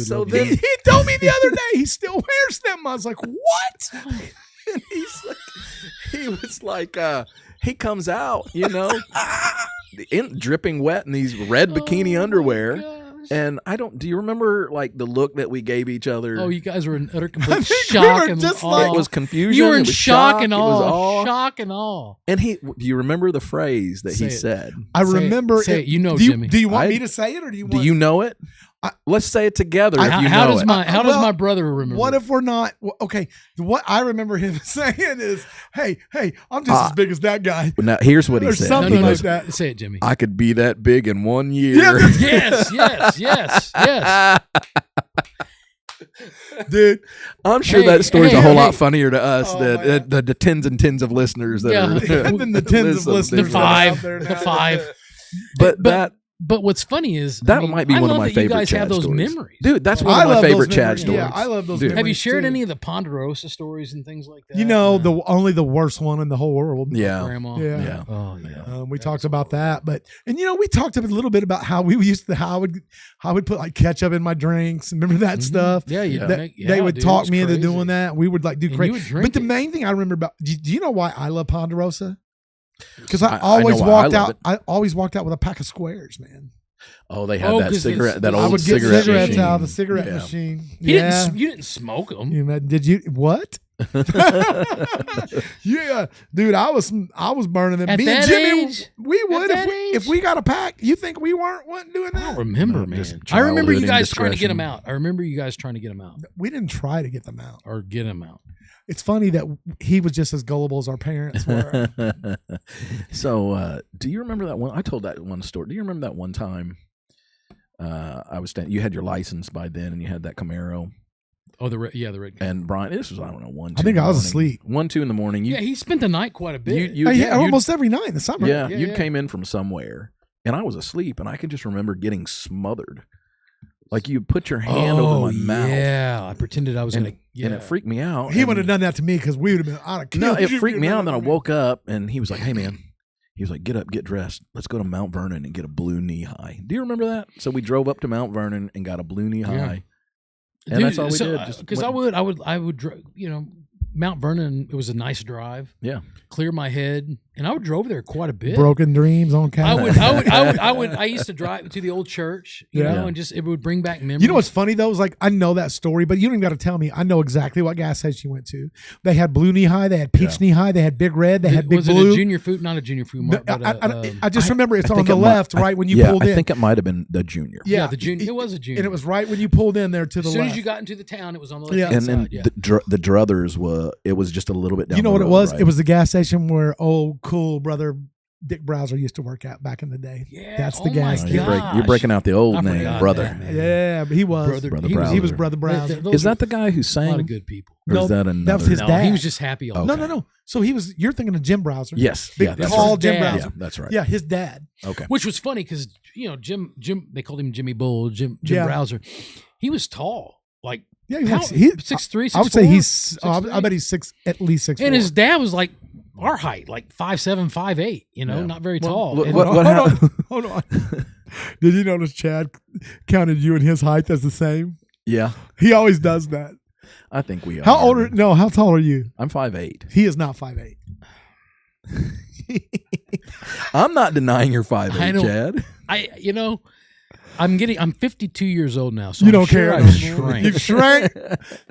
So love then- them. He told me the other day he still wears them. I was like, what? And he was like, he comes out, dripping wet in these red bikini underwear. Gosh. And do you remember like the look that we gave each other? Oh, you guys were in utter I complete think we shock were and just awe. like- It was confusion. You were it in was shock and It was awe. awe. Shock and awe. And do you remember the phrase that Say he it. said? I Say it. remember. Say it. You know, do Jimmy. Do you want I- me to say it or do you want? Do you know it? Let's say it together if you How know does it. how does Well, my brother remember? What if we're not? Okay, what I remember him saying is, "Hey, I'm just as big as that guy." Now, here's what he Or said. something He like goes, that. Say it, Jimmy. I could be that big in 1 year. Yes. Dude. I'm sure Hey, that story's hey, a whole hey. lot funnier to us Oh, than the tens and tens of listeners that Yeah. are. And then the tens of listen listeners to that are five. out there The now. five. But But what's funny is that might be I one of love my that favorite You guys Chad have those stories. memories, Dude, that's Like, one I of my love favorite those Chad memories. stories. Yeah, I love those Dude. memories. Have you shared too. any of the Ponderosa stories and things like that? You know, only the worst one in the whole world. Yeah. Grandma. Yeah. Oh yeah. We talked about that, but we talked a little bit about how we used to how I would put like ketchup in my drinks. Remember that stuff? Yeah, yeah. That they would talk me into doing that. We would like do And you crazy. would drink But the it. main thing I remember about do you know why I love Ponderosa? Because I I always know why I walked love out. I always walked out with a pack of squares, man. Oh, they had Oh, that 'cause cigarette, that I I old would get cigarette cigarettes machine. out of the cigarette Yeah. machine. You didn't smoke them. Did you what? Yeah, dude, I was burning them. At Me and that Jimmy, age? we would At that if we got a pack. You think we wasn't doing I that? don't remember, No, man. just I remember you childhood guys trying to get indiscretion. them out. I remember you guys trying to get them out We didn't try to get them out. or get them out. It's funny that he was just as gullible as our parents were. So, do you remember that one? I told that one story. Do you remember that one time? I was standing. You had your license by then, and you had that Camaro. Oh, the red. And Brian, this was I don't know 1, 2. I think in the I was morning. asleep. 1, 2 in the morning. You, Yeah, he spent the night quite a bit. Almost every night in the summer. yeah, Yeah, you yeah. came in from somewhere, and I was asleep, and I could just remember getting smothered. Like you put your hand over my mouth. Yeah, I pretended I was And, gonna. Yeah, and it freaked me out. He and- would have done that to me because we would have been out of No, it freaked me out. And then I woke up, and he was like, "Hey, man." He was like, "Get up, get dressed. Let's go to Mount Vernon and get a blue knee high." Do you remember that? So we drove up to Mount Vernon and got a blue knee high. And Dude, that's all we did. Just Because went- I would, Mount Vernon. It was a nice drive. Yeah. Clear my head, and I would drove there quite a bit. Broken dreams on I camera. would. I used to drive to the old church, Yeah. and just it would bring back memories. You know what's funny though? Is like I know that story, but you don't even got to tell me. I know exactly what gas station you went to. They had blue knee high, they had peach knee high, they had big red, they had big was blue. it a junior food? Not a junior food No, mart, but I just remember it's I on think the it might- left, right when you yeah, pulled in. I think it might have been the junior. yeah, the junior. It was a junior, and it was right when you pulled in there to the as soon left. as you got into the town. It was on the left Yeah. And then side. Yeah. the druthers it was just a little bit down. You know the what it road, was? right? It was the gas station where old cool brother Dick Browser used to work at back in the day. Yeah, That's the oh gas my station. You're breaking out the old I name, forgot brother. that, man. Yeah, but he was. Brother he was Browser. Brother Browser. Those Is are that the guy who a sang? lot of good people? Or No, is that that another? was his No, dad. he was just happy all No, the time. no. So you're thinking of Jim Browser. Yes. Big, Yeah, that's tall right. Jim Dad. Yeah, Browser. that's right. Yeah, his dad. Okay. Which was funny because Jim they called him Jimmy Bull, Jim Yeah. Browser. He was tall, like Yeah, how, he's 6'3", I would say 6'4", he's. I 6'3". bet he's at least 6'4". And his dad was like our height, like 5'7", 5'8". Yeah. Not very tall. What- And- what- Hold on, happened? hold on. Did you notice Chad counted you and his height as the same? Yeah, He always does that. I think we are. How old are? No, how tall are you? I'm 5'8". He is not 5'8". I'm not denying you're 5'8", I don't- Chad. I'm 52 years old now, so You I'm don't sure care. I've shrank. You've shrank.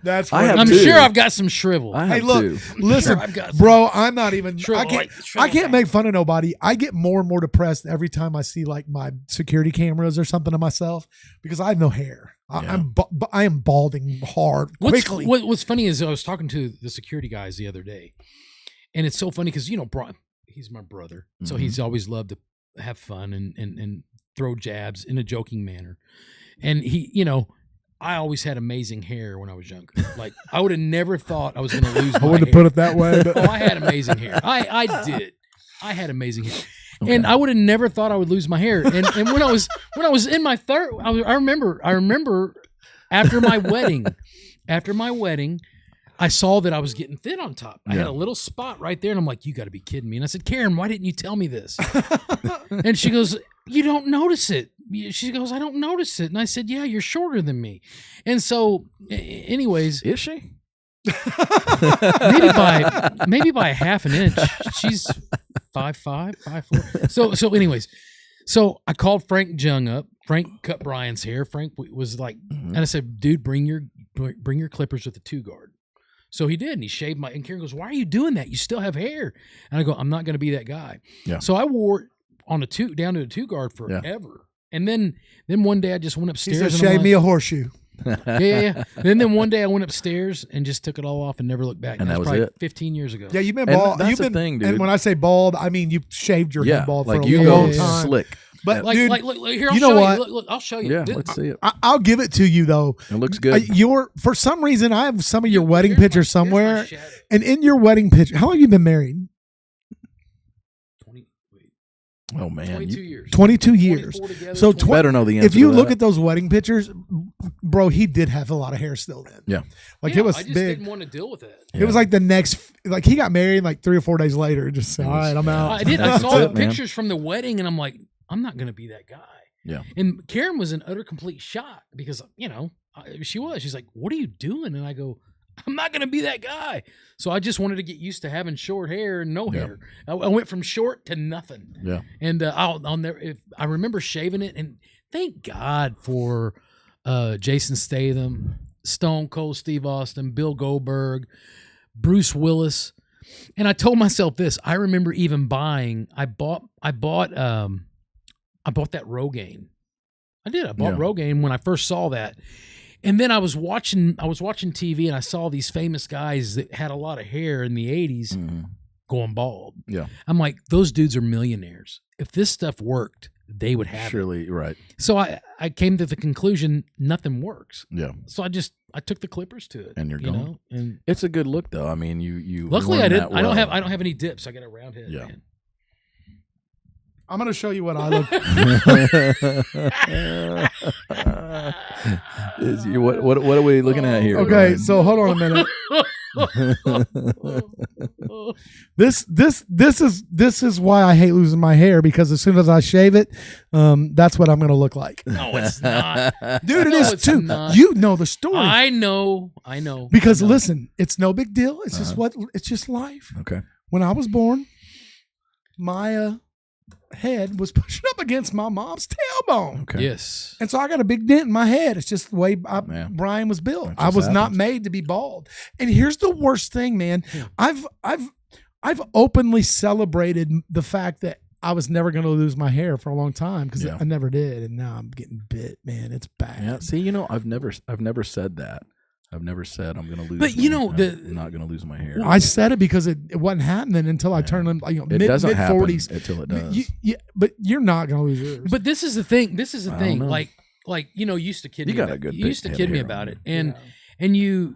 That's I have I'm too. sure I've got some shrivel. I have Hey, look, too. listen, I've got some bro. I'm not even. shrivel, I can't. like shrivel I can't back. make fun of nobody. I get more and more depressed every time I see like my security cameras or something of myself because I have no hair. Yeah. I am balding hard quickly. What's funny is I was talking to the security guys the other day, and it's so funny because he's my brother, so he's always loved to have fun and throw jabs in a joking manner, and I always had amazing hair when I was younger. Like I would have never thought I was going to lose. I wouldn't have put it that way. But I had amazing hair. I did. I had amazing hair. Okay. And I would have never thought I would lose my hair. And when I was in my third, I remember after my wedding, I saw that I was getting thin on top. I had a little spot right there, and I'm like, "You got to be kidding me!" And I said, "Karen, why didn't you tell me this?" And she goes, "You don't notice it." She goes, "I don't notice it." And I said, "Yeah, you're shorter than me." And so, anyways, Is she? maybe by a half an inch. She's 5'5", 5'4". So anyways, so I called Frank Jung up. Frank cut Brian's hair. Frank was like, and I said, "Dude, bring your clippers with the 2-guard." So he did, and he shaved my. And Karen goes, "Why are you doing that? You still have hair." And I go, "I'm not going to be that guy." Yeah. So I wore it on down to a 2-guard forever. Yeah. And then one day I just went upstairs. He said, and "Shave me a horseshoe." Yeah. Then one day I went upstairs and just took it all off and never looked back. And that was probably it. 15 years ago. Yeah, you've been And bald. that's You've the been, thing, dude. And when I say bald, I mean you've shaved your head bald for like a you long go time. slick. But Like, dude, look, here, I'll you know show what? you. Look, I'll show you. Yeah, let's see it. I'll give it to you though. It looks good. For some reason, I have some of your wedding Here's my- pictures here's my somewhere, shadow. and in your wedding picture, how long have you been married? 22 years. 22 years. 24 together, So 20 Better know the answer. if you to look that. at those wedding pictures, bro, he did have a lot of hair still then. Yeah. Like Yeah, it was I just big. didn't want to deal with it. It was like the next, like he got married like 3 or 4 days later. Just all right, I'm out. I did. I That's saw the it, man. pictures from the wedding, and I'm like, I'm not going to be that guy. Yeah. And Karen was in utter complete shock because she was. She's like, "What are you doing?" And I go, "I'm not going to be that guy." So I just wanted to get used to having short hair and no hair. I went from short to nothing. Yeah. And I'll never. I remember shaving it, and thank God for Jason Statham, Stone Cold Steve Austin, Bill Goldberg, Bruce Willis. And I told myself this. I remember even buying. I bought that Rogaine. I did. I bought Rogaine when I first saw that. And then I was watching TV and I saw these famous guys that had a lot of hair in the 80s going bald. Yeah. I'm like, those dudes are millionaires. If this stuff worked, they would have Surely, it. right. So I came to the conclusion nothing works. Yeah. So I took the clippers to it. And you're you gone. know? And It's a good look though. I mean, you luckily learned I that didn't. I don't well. have any dips. I got a round head. Yeah. Man. I'm going to show you what I look. What are we looking at here? Okay, Ryan? so hold on a minute. This is why I hate losing my hair, because as soon as I shave it, that's what I'm going to look like. No, it's not. Dude, it No, is it's too. not. You know the story. I know. Because I know. listen, it's no big deal. It's just it's just life. Okay. When I was born, my head was pushing up against my mom's tailbone. Okay. Yes. And so I got a big dent in my head. It's just the way Man. Brian was built. That I just was not happens. made to be bald. And here's the worst thing, man. I've openly celebrated the fact that I was never going to lose my hair for a long time, because I never did, and now I'm getting bit. Man, it's bad. Yeah. See, I've never said that. I've never said I'm going to lose. But I'm not going to lose my hair. I said it because it wasn't happening until I turned It mid doesn't happen 40s until it does. But you're not going to lose yours. But this is the thing. I don't know. Like you used to kid You me. got a about, good you used to head kid of me hair about on it, and you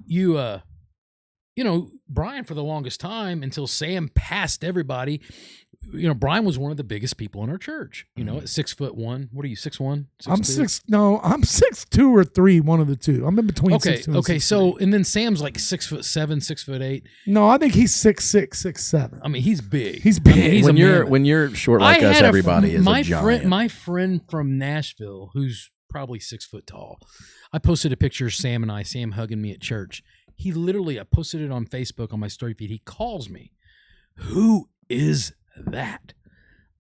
Brian, for the longest time until Sam passed everybody. Brian was one of the biggest people in our church. At 6'1". What are you, 6'1"? I'm 6'. No, I'm 6'2" or 3. One of the two. I'm in between. Okay. 6'2" and Okay. 6'3". So and then Sam's like 6'7", 6'8". No, I think he's 6'6", 6'7". I mean, he's big. He's big. I mean, he's when a you're mammoth. when you're short like us, everybody is a giant. My friend from Nashville, who's probably 6 foot tall. I posted a picture of Sam hugging me at church. He literally, I posted it on Facebook on my story feed. He calls me. Who is that?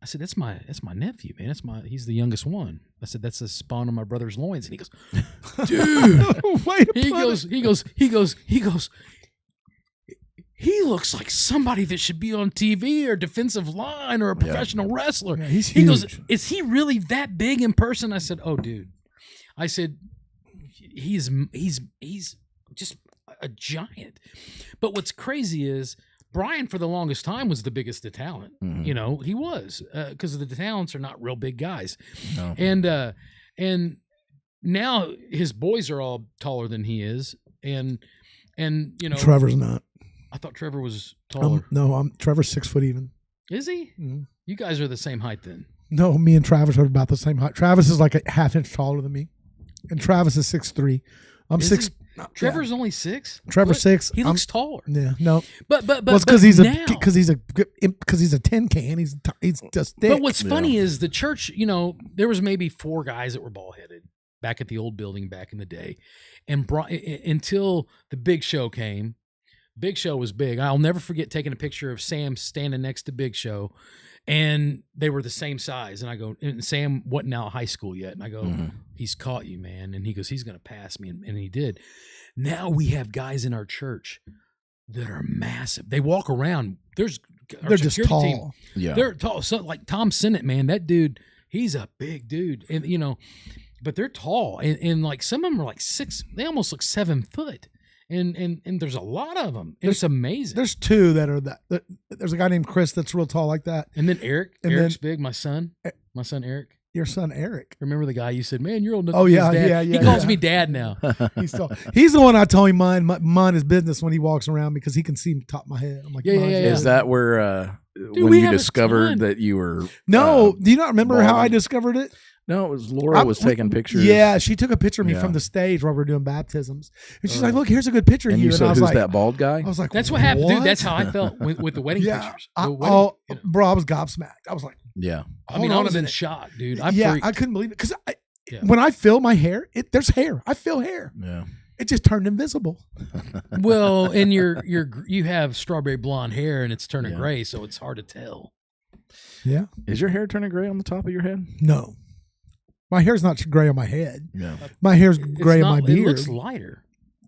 I said, that's my nephew, man. He's the youngest one. I said, that's the spawn on my brother's loins. And he goes, dude, he goes, he looks like somebody that should be on TV or defensive line or a professional wrestler. Yeah, he's he huge. goes, is he really that big in person? I said, oh, dude. I said, he's just a giant. But what's crazy is Brian, for the longest time, was the biggest DeTalent. You know, he was, because the DeTalents are not real big guys. No. And now his boys are all taller than he is. And you know, Trevor's not. I thought Trevor was taller. No, Trevor's 6 foot even. Is he? Mm-hmm. You guys are the same height then. No, me and Travis are about the same height. Travis is like a half inch taller than me, and Travis is 6'3". I'm is 6. Trevor's only 6. Trevor's 6. He looks taller. Yeah, no. But well, it's because he's a tin can. He's just thick. But what's funny is the church. You know, there was maybe 4 guys that were bald headed back at the old building back in the day, and until the Big Show came. Big Show was big. I'll never forget taking a picture of Sam standing next to Big Show, and they were the same size. And I go, and Sam wasn't out of high school yet. And I go, he's caught you, man. And he goes, he's going to pass me. And he did. Now we have guys in our church that are massive. They walk around. They're just tall. Team, yeah. They're tall. So like Tom Sinnott, man, that dude, he's a big dude. And, you know, but they're tall. And like some of them are like 6, they almost look 7 foot. And there's a lot of them. It's amazing. There's 2 that are that. There's a guy named Chris that's real tall like that. And then Eric's big. My son Eric. Your son Eric. Remember the guy you said, man, you're old enough. Oh yeah, dad. He calls me dad now. He's tall. He's the one I told him mind his business when he walks around because he can see the top of my head. I'm like, yeah. Is that where when you discovered that you were? No, do you not remember balding? how I discovered it? No, it was Laura was taking pictures. Yeah, she took a picture of me from the stage while we were doing baptisms, and she's like, "Look, here's a good picture of you." And I was who's like, that bald guy? I was like, "That's what happened, dude. That's how I felt with the wedding pictures." Bro, I was gobsmacked. I was like, "Yeah." I was in shock, dude. I couldn't believe it because when I feel my hair, there's hair. I feel hair. Yeah. It just turned invisible. Well, and you have strawberry blonde hair, and it's turning gray, so it's hard to tell. Yeah. Is your hair turning gray on the top of your head? No. My hair's not gray on my head. Yeah. My hair's gray on my beard. It looks lighter.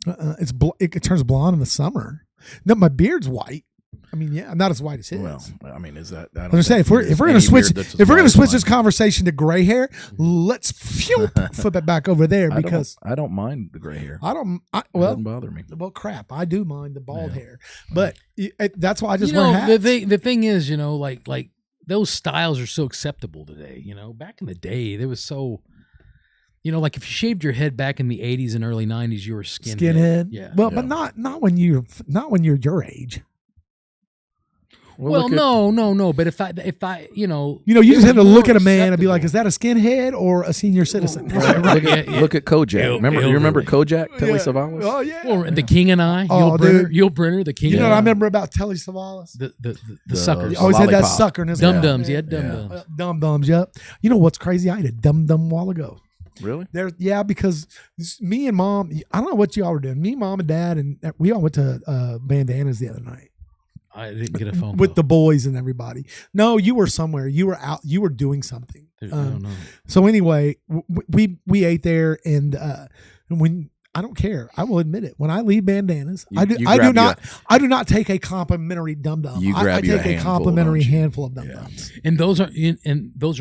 It turns blonde in the summer. No, my beard's white. I mean, yeah, not as white as his. Well, I mean, is that? I was saying if we're gonna switch this conversation to gray hair, let's flip it back over there because I don't mind the gray hair. It doesn't bother me. Well, crap, I do mind the bald hair, but that's why I just wear hats. The thing is, you know, like those styles are so acceptable today. You know, back in the day, there was so. You know, like if you shaved your head back in the 80s and early 90s, you were skinhead. Yeah. Well, but not when you're your age. Well, no. But if I, you just have to look at a man and be like, is that a skinhead or a senior citizen? Right. Look at Kojak. You remember Kojak, Telly Savalas? Oh yeah. Or the King and I, Yul Brynner, the King. You know what I remember about Telly Savalas? The suckers. He always had that sucker in his Dum Dums. He had Dum Dums. Dum Dums. Yep. You know what's crazy? I had a Dum Dum a while ago. Really? Because me and Mom, I don't know what y'all were doing. Me, Mom, and Dad, and we all went to Bandanas the other night. I didn't get a phone with call. the boys and everybody. No, you were somewhere. You were out. You were doing something. Dude, I don't know. So anyway, we ate there, and when I don't care, I will admit it. When I leave Bandanas, I do not take a complimentary Dum Dum. I take a complimentary handful of Dum Dums. And those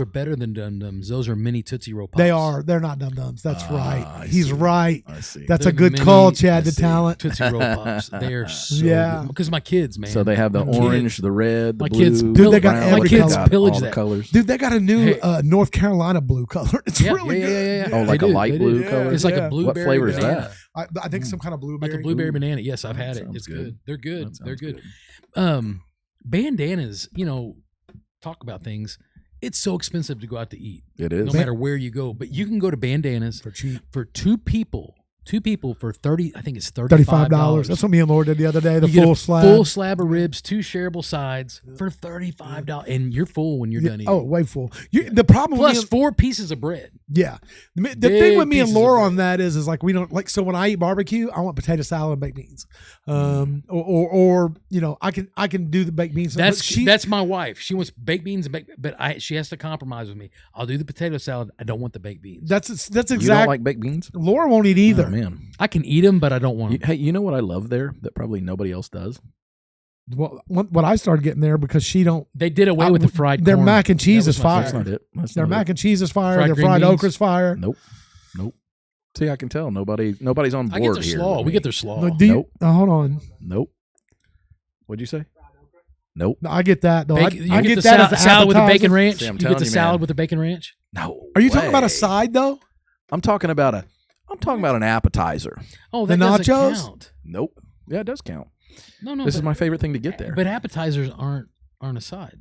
are better than Dum Dums. Those are mini Tootsie Roll Pops. They are. They're not Dum Dums. That's right. He's right. I see. That's a good call, Chad DeTalente. Tootsie Roll Pops. They are so good. Because my kids, man. So they have the orange, the red, the my blue. kids, dude, they got every color. Pillage that. Colors. Dude, they got a new North Carolina blue color. It's really good. Yeah. Oh, like a light blue color? It's like a blueberry. What flavor is that? I think some kind of blueberry. Like a blueberry banana. Yes, I've had it. It's good. They're good. They're good. Bandanas, talk about things. It's so expensive to go out to eat. It is. No matter where you go. But you can go to Bandanas for cheap. For 2 people 2 people for $35. That's what me and Laura did the other day. The You get full a slab. full slab of ribs, 2 shareable sides for $35, and you're full when you're done eating. Oh, way full. The problem Plus with 4 pieces of bread. Yeah. The Big thing with me and pieces Laura of on that is like we don't like, so when I eat barbecue, I want potato salad and baked beans. Or I can do the baked beans. That's my wife. She wants baked beans but she has to compromise with me. I'll do the potato salad. I don't want the baked beans. That's exactly. You don't like baked beans? Laura won't eat either. Oh, man. I can eat them, but I don't want them. Hey, you know what I love there that probably nobody else does? Well, what I started getting there because she don't. They did away with the fried Their corn. mac and cheese That is was my fire. That's not it. Their mac and cheese is fire. Fried Their green fried beans? okra's fire. Nope. See, I can tell nobody's on board I get their here. slaw. with We me. get their slaw. No, Nope. hold on. Nope. What'd you say? Nope. No, I get that though. Bacon, I you get the that as an salad with the bacon appetizer. ranch. See, I'm You get telling the you, salad man. with the bacon ranch. No. Are you talking about a way. side though? I'm talking about an appetizer. Oh, The that doesn't nachos? count. Nope. Yeah, it does count. No. This is my favorite thing to get there. But appetizers aren't a side.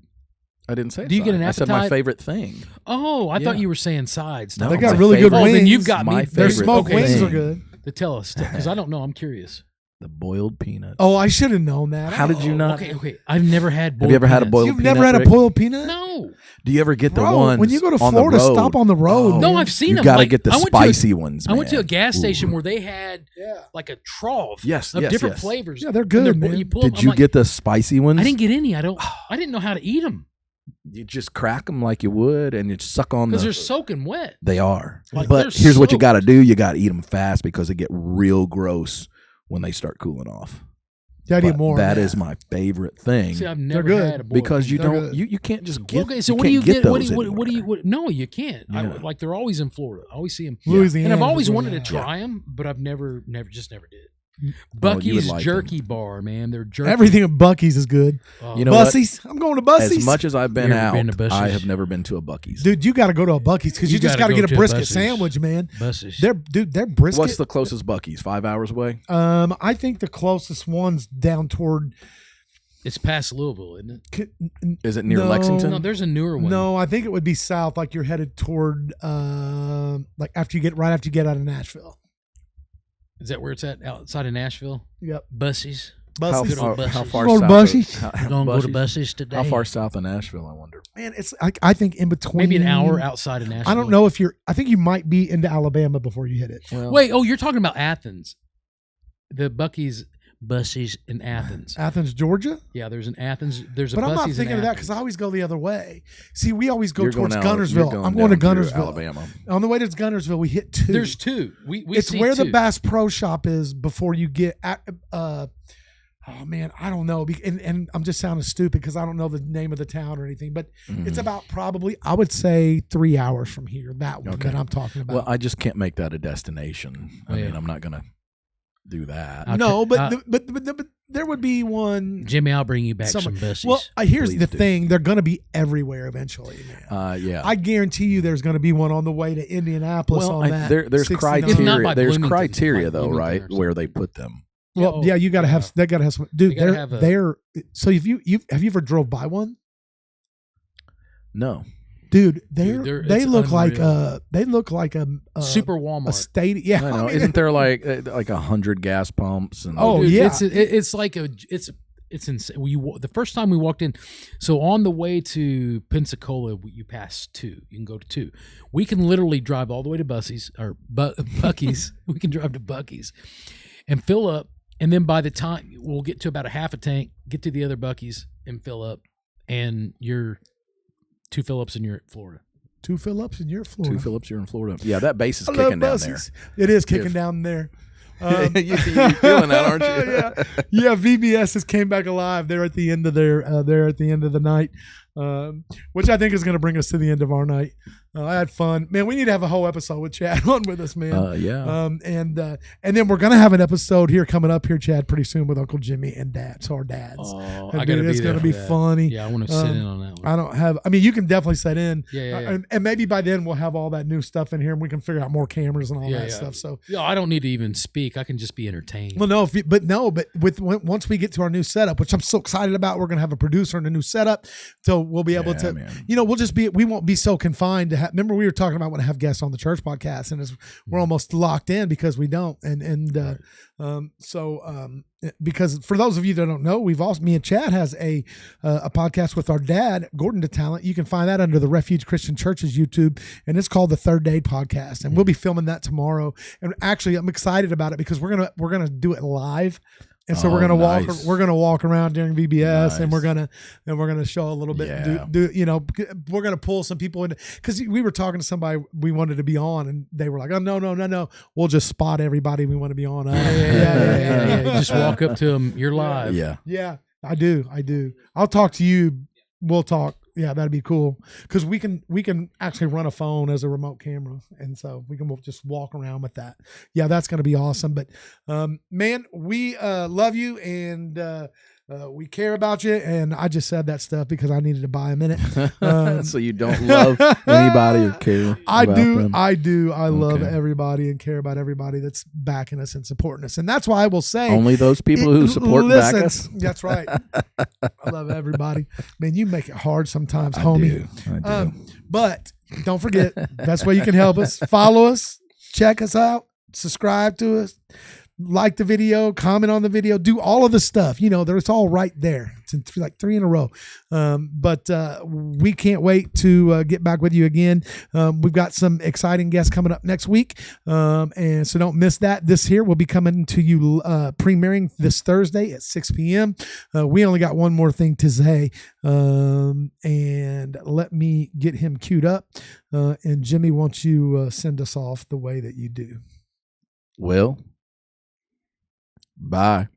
I didn't say. Do you get side. an I said my appetite- favorite thing. Oh, I thought Yeah. you were saying sides. No, They my got really good favorite- wings. Oh, then you've got My me. Their favorite smoked thing. wings are good. To tell us because I don't know. I'm curious. The boiled peanuts. Oh, I should have known that. How did you not? Okay. I've never had. Have you ever had a peanuts. boiled You've peanut? never had a Rick? boiled peanut? No. Do you ever get the Bro, ones when you go to on the Florida, road? stop on the road. No, man. I've seen You them. got to Like, get the I went to a- spicy ones. I went to a man. gas Ooh. station where they had Yeah. like a trough Yes, of yes, different yes. flavors. Yeah, they're And good, man. You pull Did them, you I'm get the spicy ones? like, I didn't get any. I didn't know how to eat them You just crack them like you would, and you suck on because the. they're soaking wet. They are. Like, But they're here's what you soaked. got to do: you got to eat them fast because they get real gross when they start cooling off. Yeah, I need But more. that man. is my favorite thing See, I've never good. had a boiled because you They're don't. good. You can't just get. Okay, so you what do you can't get? What do those you? What do you? anywhere. No, you can't. Yeah. Like they're always in Florida. I always see them. Louisiana. And I've always is where wanted to they're at. try them, but I've never did. you would Bucky's like Jerky Bar, man. They're jerky. Everything at Bucky's is good. Oh, You know what? Bussies. I'm going to Bussies. As much as I've been You ever out, been to Buc-ee's? I have never been to a Buc-ee's. Dude, you got to go to a Bucky's because you just got gotta to go get a to brisket Buc-ee's. sandwich, man. buses. Their brisket. What's the closest Buc-ee's? 5 hours away? I think the closest one's down toward. It's past Louisville, isn't it? Is it near No. Lexington? No, there's a newer one. No, I think it would be south, like you're headed toward, like after you get out of Nashville. Is that where it's at? Outside of Nashville? Yep. Buses. How Bussies. far, Buc-ee's. how far Go to south? Buc-ee's? We're gonna go to Buc-ee's? buses today. How far south of Nashville? I wonder. Man, it's I think in between. Maybe an hour outside of Nashville. I don't know if you're. I think you might be into Alabama before you hit it. Well, Wait, you're talking about Athens. The Buc-ee's buses in Athens. Athens, Georgia. Yeah, there's an Athens. There's a But I'm not Buc-ee's in thinking of that Athens. because I always go the other way. See, we always go you're towards going out- Gunnersville. you're going I'm going to down through Gunnersville. Alabama. On the way to Gunnersville, we hit two. There's two. We It's see where the two. Bass Pro Shop is before you get at. Oh man, I don't know, and I'm just sounding stupid because I don't know the name of the town or anything. But it's about probably I would say 3 hours from here. That one Okay. that I'm talking about. Well, I just can't make that a destination. I Oh, yeah. mean, I'm not going to do that. I'll no, t- but there would be one. Jimmy, I'll bring you back some somewhere. buses. Well, here's Please the do. thing: they're going to be everywhere eventually, man. Yeah. I guarantee you, there's going to be one on the way to Indianapolis. well, on that. there's 69. If not criteria. by There's Bloomington, criteria by though, Bloomington right, or something. where they put them. Well, yeah, you got to have. They got to have some. Dude, They gotta have a- they're. So if you have you ever drove by one? No. Dude, Dude, they it's look like unreal. a Super a Walmart. state. Yeah, I know. mean, Isn't there like 100 gas pumps and Oh, Dude, yeah. it's like it's insane. The first time we walked in, so on the way to Pensacola, you pass two. You can go to two. We can literally drive all the way to Buc-ee's or Buc-ee's. We can drive to Buc-ee's and fill up, and then by the time we'll get to about a half a tank, get to the other Buc-ee's and fill up, and you're 2 fill-ups and you're at Florida. 2 Phillips and you're in Florida. 2 Phillips, you're in Florida. Yeah, that base is I kicking love down there. buses. It is kicking If- down there. You're feeling that, aren't you? yeah. VBS has came back alive. They're at the end of the night, which I think is going to bring us to the end of our night. I had fun, man. We need to have a whole episode with Chad on with us, man. Yeah. And then we're gonna have an episode here coming up here, Chad, pretty soon with Uncle Jimmy and Dad. So our dads. Oh, And I gotta dude, be it's there gonna for be that. funny. Yeah, I want to sit in on that one. I mean, you can definitely set in. Yeah. And maybe by then we'll have all that new stuff in here, and we can figure out more cameras and all that stuff. So. Yeah, I don't need to even speak. I can just be entertained. Well, no, but once we get to our new setup, which I'm so excited about, we're gonna have a producer and a new setup. So we'll be able to, we won't be so confined to remember we were talking about when I have guests on the church podcast, and we're almost locked in because we don't. Because for those of you that don't know, me and Chad has a podcast with our dad, Gordon DeTalente. You can find that under the Refuge Christian Church's YouTube, and it's called the Third Day Podcast. And we'll be filming that tomorrow. And actually, I'm excited about it because we're gonna do it live. And so we're gonna walk around during VBS, and we're gonna show a little bit. Yeah. We're gonna pull some people in because we were talking to somebody we wanted to be on, and they were like, "Oh no, we'll just spot everybody we want to be on." Yeah. Just walk up to them. You're live. Yeah. I do. I'll talk to you. We'll talk. Yeah, that'd be cool because we can actually run a phone as a remote camera, and so we can just walk around with that. Yeah, that's going to be awesome. But man, we love you and we care about you. And I just said that stuff because I needed to buy a minute. So you don't love anybody or care? I do. Them? I do. I love everybody and care about everybody that's backing us and supporting us. And that's why I will say only those people who support and back us. That's right. I love everybody. Man, you make it hard sometimes, homie. I do. But don't forget, that's where you can help us. Follow us, check us out, subscribe to us, like the video, comment on the video, do all of the stuff. It's all right there. It's like 3 in a row. But we can't wait to get back with you again. We've got some exciting guests coming up next week. And so don't miss that. This here will be coming to you premiering this Thursday at 6 p.m. We only got one more thing to say. And let me get him queued up. And Jimmy, won't you send us off the way that you do? Well, bye.